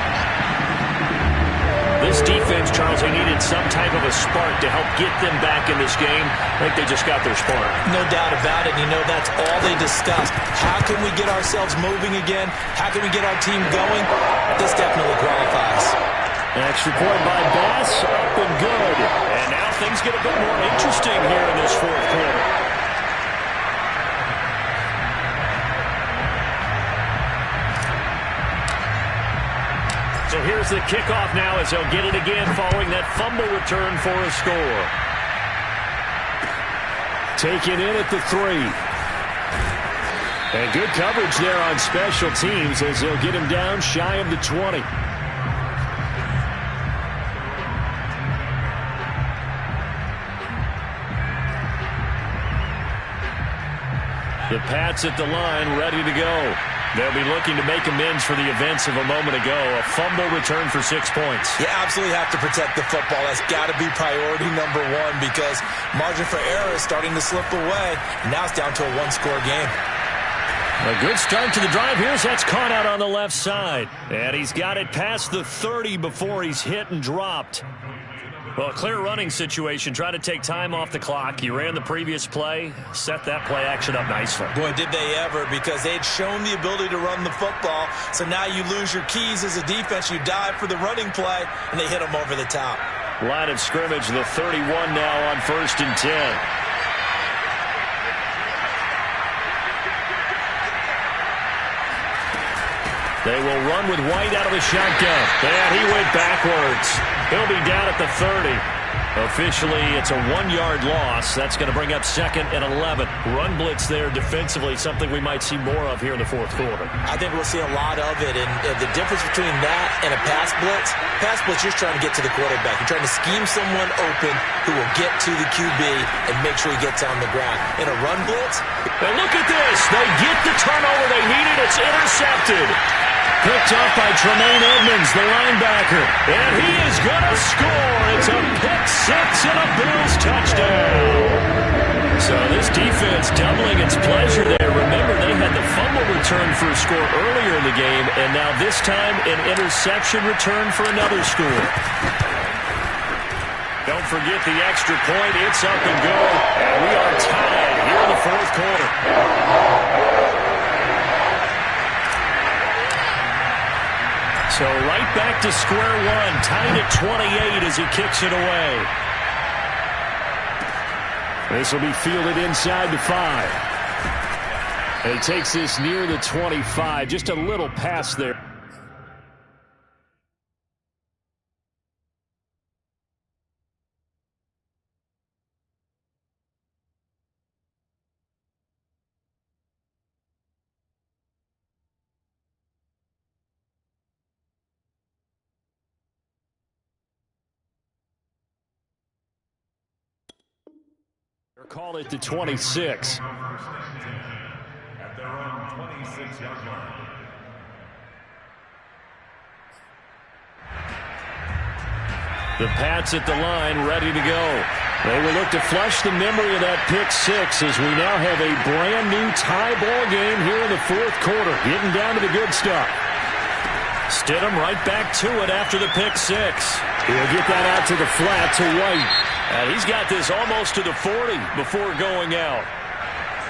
The this defense, Charles, they needed some type of a spark to help get them back in this game. I think they just got their spark. No doubt about it. You know, that's all they discussed. How can we get ourselves moving again? How can we get our team going? This definitely qualifies. Extra point by Bass, up and good. And now things get a bit more interesting here in this fourth quarter. So here's the kickoff now as they'll get it again following that fumble return for a score. Taken in at the 3. And good coverage there on special teams as they'll get him down shy of the 20. The Pats at the line, ready to go. They'll be looking to make amends for the events of a moment ago. A fumble return for 6 points. You absolutely have to protect the football. That's got to be priority number one because margin for error is starting to slip away. Now it's down to a one-score game. A good start to the drive. Here's that's caught out on the left side. And he's got it past the 30 before he's hit and dropped. Well, a clear running situation. Try to take time off the clock. You ran the previous play, set that play action up nicely. Boy, did they ever, because they'd shown the ability to run the football. So now you lose your keys as a defense. You dive for the running play, and they hit them over the top. Line of scrimmage, the 31 now on 1st and 10. They will run with White out of the shotgun. And he went backwards. He'll be down at the 30. Officially, it's a 1-yard loss. That's going to bring up 2nd and 11. Run blitz there defensively, something we might see more of here in the fourth quarter. I think we'll see a lot of it. And the difference between that and a pass blitz, you're trying to get to the quarterback. You're trying to scheme someone open who will get to the QB and make sure he gets on the ground. In a run blitz, and look at this. They get the turnover they needed. It's intercepted. Picked up by Tremaine Edmonds, the linebacker. And he is going to score. It's a pick six and a Bills touchdown. So this defense doubling its pleasure there. Remember, they had the fumble return for a score earlier in the game, and now this time an interception return for another score. Don't forget the extra point. It's up and good. And we are tied here in the fourth quarter. So right back to square one, tied at 28 as he kicks it away. This will be fielded inside the 5. And he takes this near the 25, just a little pass there. Call it the 26. At their own 26-yard line. The Pats at the line, ready to go. They will look to flush the memory of that pick six as we now have a brand new tie ball game here in the fourth quarter. Getting down to the good stuff. Stidham right back to it after the pick six. He'll get that out to the flat to White. And he's got this almost to the 40 before going out.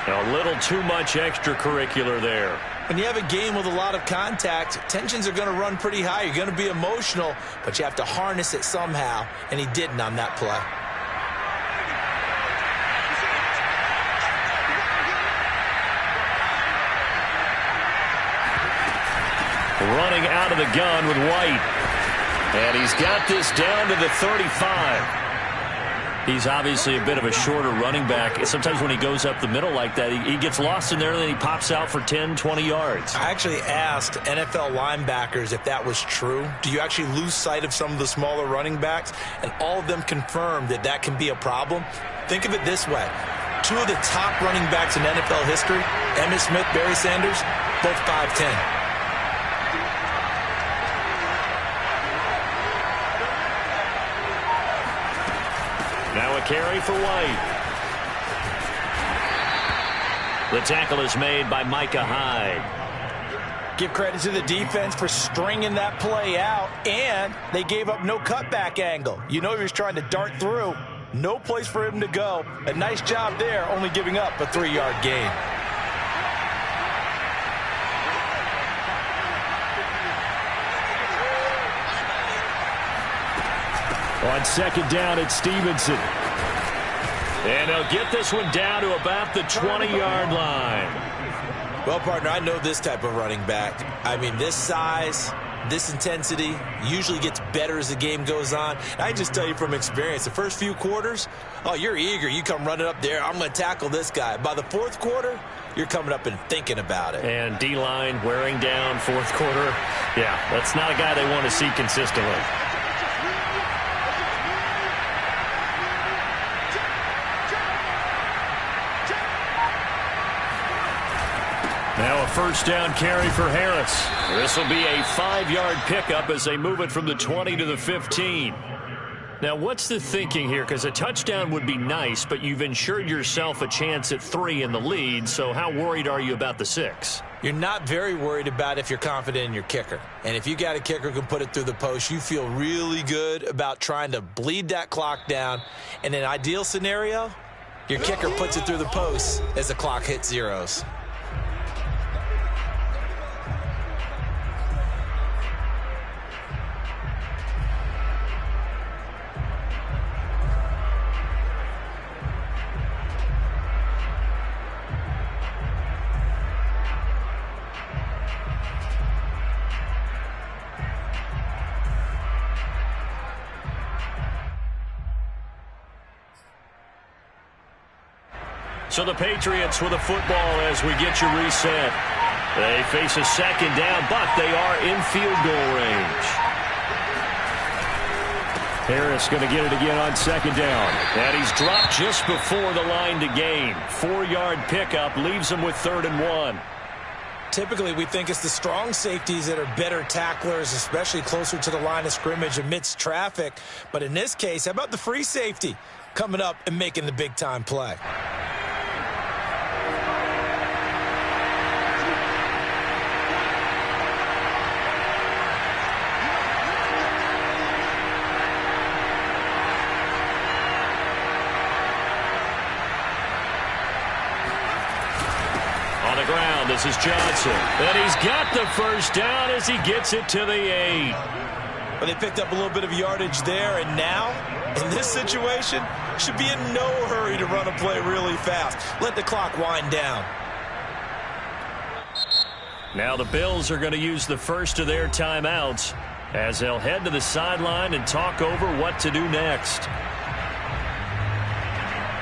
A little too much extracurricular there. When you have a game with a lot of contact, tensions are going to run pretty high. You're going to be emotional, but you have to harness it somehow, and he didn't on that play. Running out of the gun with White. And he's got this down to the 35. He's obviously a bit of a shorter running back. Sometimes when he goes up the middle like that, he gets lost in there, and then he pops out for 10, 20 yards. I actually asked NFL linebackers if that was true. Do you actually lose sight of some of the smaller running backs? And all of them confirmed that that can be a problem. Think of it this way. Two of the top running backs in NFL history, Emmitt Smith, Barry Sanders, both 5'10". Now a carry for White. The tackle is made by Micah Hyde. Give credit to the defense for stringing that play out, and they gave up no cutback angle. You know he was trying to dart through. No place for him to go. A nice job there, only giving up a 3-yard gain. On second down, it's Stevenson. And he'll get this one down to about the 20-yard line. Well, partner, I know this type of running back. I mean, this size, this intensity usually gets better as the game goes on. I just tell you from experience, the first few quarters, oh, you're eager. You come running up there, I'm going to tackle this guy. By the fourth quarter, you're coming up and thinking about it. And D-line wearing down fourth quarter. Yeah, that's not a guy they want to see consistently. Now a first down carry for Harris. This will be a 5-yard pickup as they move it from the 20 to the 15. Now, what's the thinking here? Because a touchdown would be nice, but you've ensured yourself a chance at 3 in the lead, so how worried are you about the 6? You're not very worried about if you're confident in your kicker. And if you got a kicker who can put it through the post, you feel really good about trying to bleed that clock down. In an ideal scenario, your kicker puts it through the post as the clock hits zeros. So the Patriots with a football as we get you reset. They face a second down, but they are in field goal range. Harris going to get it again on second down. And he's dropped just before the line to gain. 4-yard pickup leaves him with 3rd and 1. Typically, we think it's the strong safeties that are better tacklers, especially closer to the line of scrimmage amidst traffic. But in this case, how about the free safety coming up and making the big-time play? This is Johnson. And he's got the first down as he gets it to the 8. Well, they picked up a little bit of yardage there, and now, in this situation, should be in no hurry to run a play really fast. Let the clock wind down. Now the Bills are going to use the first of their timeouts as they'll head to the sideline and talk over what to do next.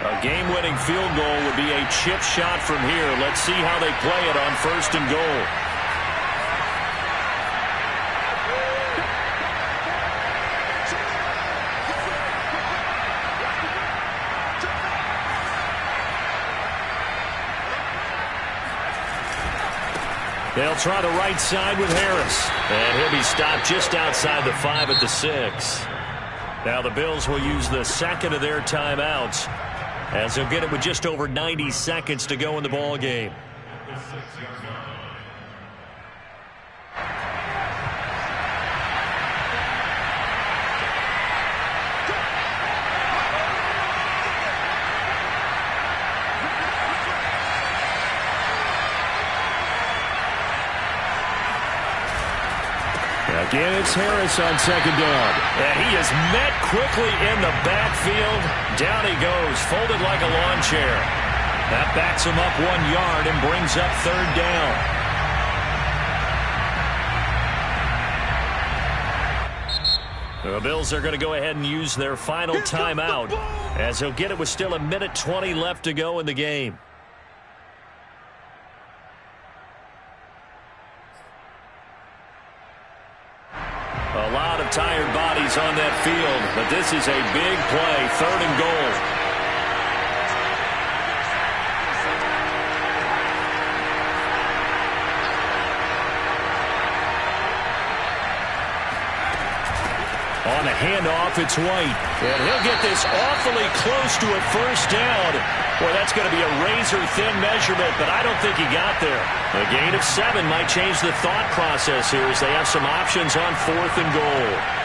A game-winning field goal would be a chip shot from here. Let's see how they play it on 1st and goal. They'll try the right side with Harris. And he'll be stopped just outside the 5 at the 6. Now the Bills will use the second of their timeouts, as they'll get it with just over 90 seconds to go in the ball game. Again, it's Harris on second down. And he is met quickly in the backfield. Down he goes, folded like a lawn chair. That backs him up 1 yard and brings up 3rd down. The Bills are going to go ahead and use their final timeout, as he'll get it with still 1:20 left to go in the game. A lot of tired bodies on that field, but this is a big play, 3rd and goal. On the handoff, it's White. And he'll get this awfully close to a first down Well, that's going to be a razor-thin measurement, but I don't think he got there. A gain of 7 might change the thought process here as they have some options on 4th and goal.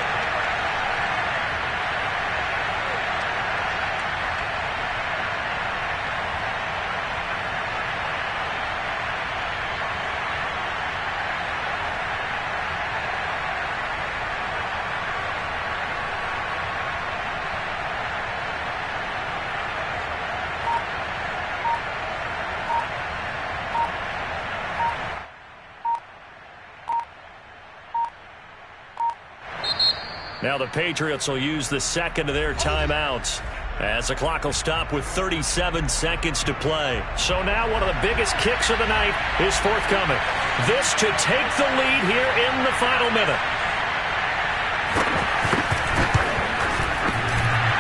Now the Patriots will use the second of their timeouts as the clock will stop with 37 seconds to play. So now one of the biggest kicks of the night is forthcoming. This to take the lead here in the final minute.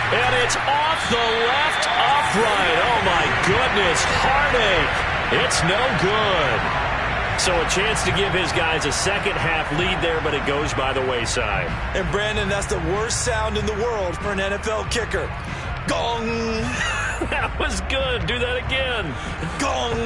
And it's off the left upright. Oh my goodness, heartache. It's no good. So a chance to give his guys a second-half lead there, but it goes by the wayside. And, Brandon, that's the worst sound in the world for an NFL kicker. Gong! That was good. Do that again. Gong!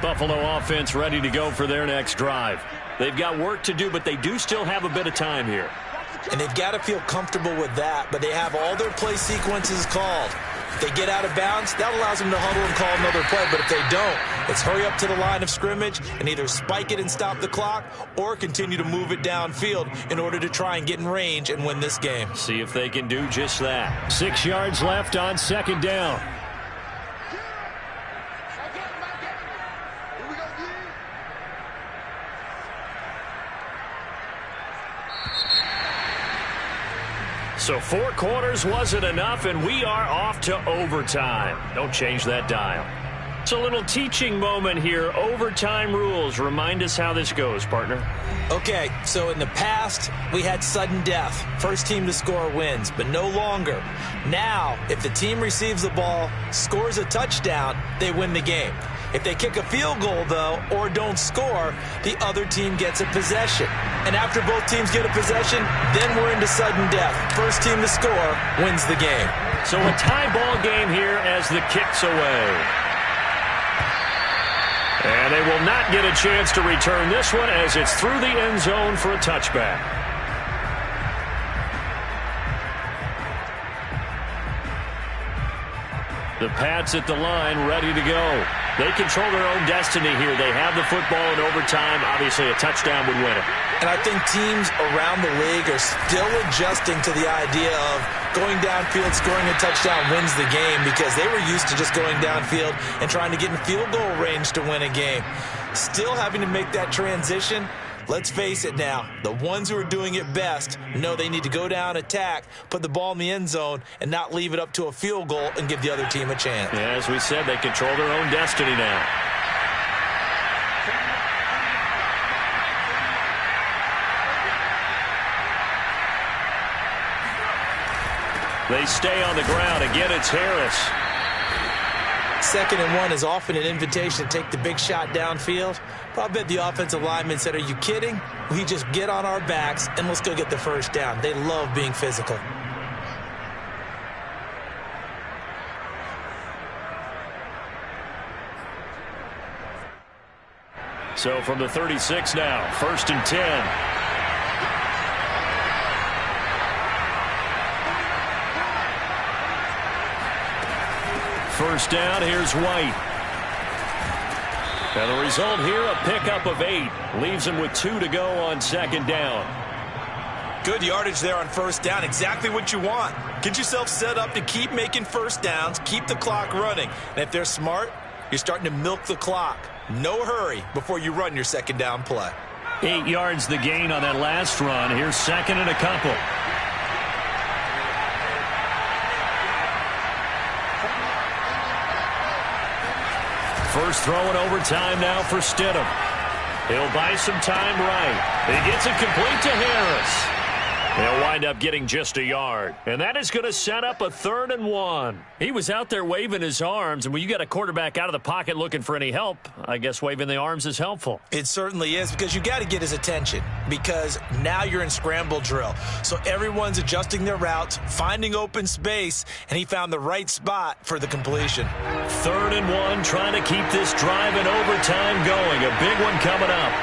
Buffalo offense ready to go for their next drive. They've got work to do, but they do still have a bit of time here. And they've got to feel comfortable with that, but they have all their play sequences called. If they get out of bounds, that allows them to huddle and call another play, but if they don't, it's hurry up to the line of scrimmage and either spike it and stop the clock or continue to move it downfield in order to try and get in range and win this game. See if they can do just that. 6 yards left on 2nd down. So 4 quarters wasn't enough, and we are off to overtime. Don't change that dial. It's a little teaching moment here. Overtime rules. Remind us how this goes, partner. Okay, so in the past, we had sudden death. First team to score wins, but no longer. Now, if the team receives the ball, scores a touchdown, they win the game. If they kick a field goal, though, or don't score, the other team gets a possession. And after both teams get a possession, then we're into sudden death. First team to score wins the game. So a tie ball game here as the kick's away. And they will not get a chance to return this one as it's through the end zone for a touchback. The Pats at the line, ready to go. They control their own destiny here. They have the football in overtime. Obviously, a touchdown would win it. And I think teams around the league are still adjusting to the idea of going downfield, scoring a touchdown wins the game because they were used to just going downfield and trying to get in field goal range to win a game. Still having to make that transition. Let's face it now, the ones who are doing it best know they need to go down, attack, put the ball in the end zone, and not leave it up to a field goal and give the other team a chance. Yeah, as we said, they control their own destiny now. They stay on the ground. Again, it's Harris. 2nd and 1 is often an invitation to take the big shot downfield. But I bet the offensive lineman said, are you kidding? We just get on our backs and let's go get the first down. They love being physical. So from the 36 now, 1st and 10. First down, here's White. And the result here, a pickup of 8. Leaves him with 2 to go on 2nd down. Good yardage there on 1st down. Exactly what you want. Get yourself set up to keep making first downs, keep the clock running. And if they're smart, you're starting to milk the clock. No hurry before you run your 2nd down play. 8 yards the gain on that last run. Here's 2nd and a couple. First throw in overtime now for Stidham. He'll buy some time right. He gets it complete to Harris. They'll wind up getting just a yard. And that is going to set up a 3rd and 1. He was out there waving his arms, and when you got a quarterback out of the pocket looking for any help, I guess waving the arms is helpful. It certainly is, because you got to get his attention, because now you're in scramble drill. So everyone's adjusting their routes, finding open space, and he found the right spot for the completion. 3rd and 1, trying to keep this drive in overtime going. A big one coming up.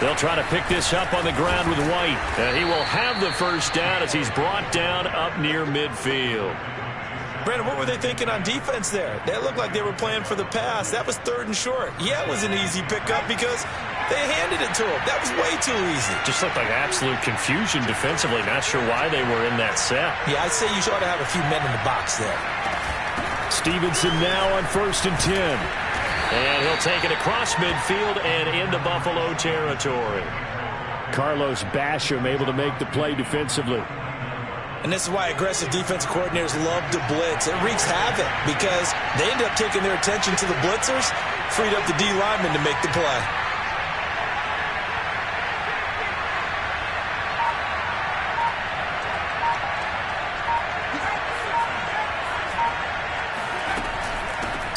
They'll try to pick this up on the ground with White. And he will have the first down as he's brought down up near midfield. Brandon, what were they thinking on defense there? They looked like they were playing for the pass. That was 3rd and short. Yeah, it was an easy pickup because they handed it to him. That was way too easy. Just looked like absolute confusion defensively. Not sure why they were in that set. Yeah, I'd say you ought to have a few men in the box there. Stevenson now on 1st and 10. And he'll take it across midfield and into Buffalo territory. Carlos Basham able to make the play defensively. And this is why aggressive defensive coordinators love to blitz. It wreaks havoc because they end up taking their attention to the blitzers, freed up the D linemen to make the play.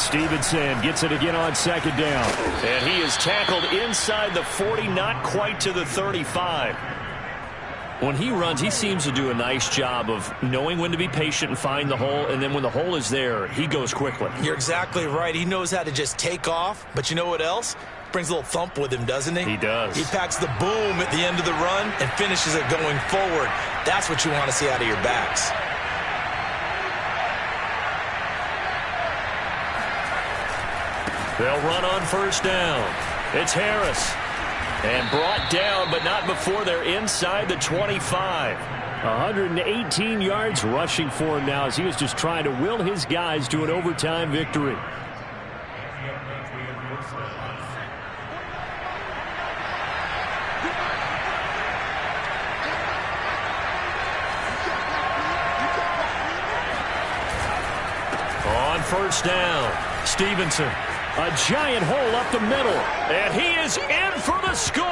Stevenson gets it again on 2nd down. And he is tackled inside the 40, not quite to the 35. When he runs, he seems to do a nice job of knowing when to be patient and find the hole, and then when the hole is there, he goes quickly. You're exactly right. He knows how to just take off, but you know what else? Brings a little thump with him, doesn't he? He does. He packs the boom at the end of the run and finishes it going forward. That's what you want to see out of your backs. They'll run on 1st down. It's Harris. And brought down, but not before they're inside the 25. 118 yards rushing for him now as he was just trying to will his guys to an overtime victory. On 1st down, Stevenson. A giant hole up the middle. And he is in for the score.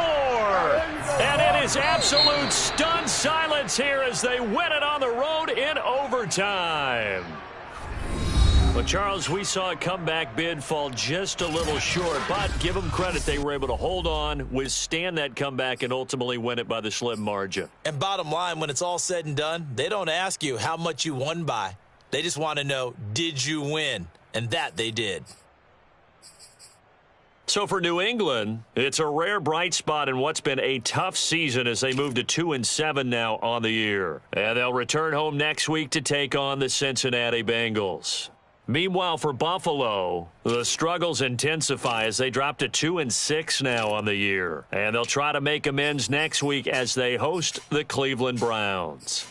And it is absolute stunned silence here as they win it on the road in overtime. But, Charles, we saw a comeback bid fall just a little short, but give them credit. They were able to hold on, withstand that comeback, and ultimately win it by the slim margin. And bottom line, when it's all said and done, they don't ask you how much you won by. They just want to know, did you win? And that they did. So for New England, it's a rare bright spot in what's been a tough season as they move to 2-7 now on the year. And they'll return home next week to take on the Cincinnati Bengals. Meanwhile, for Buffalo, the struggles intensify as they drop to 2-6 now on the year. And they'll try to make amends next week as they host the Cleveland Browns.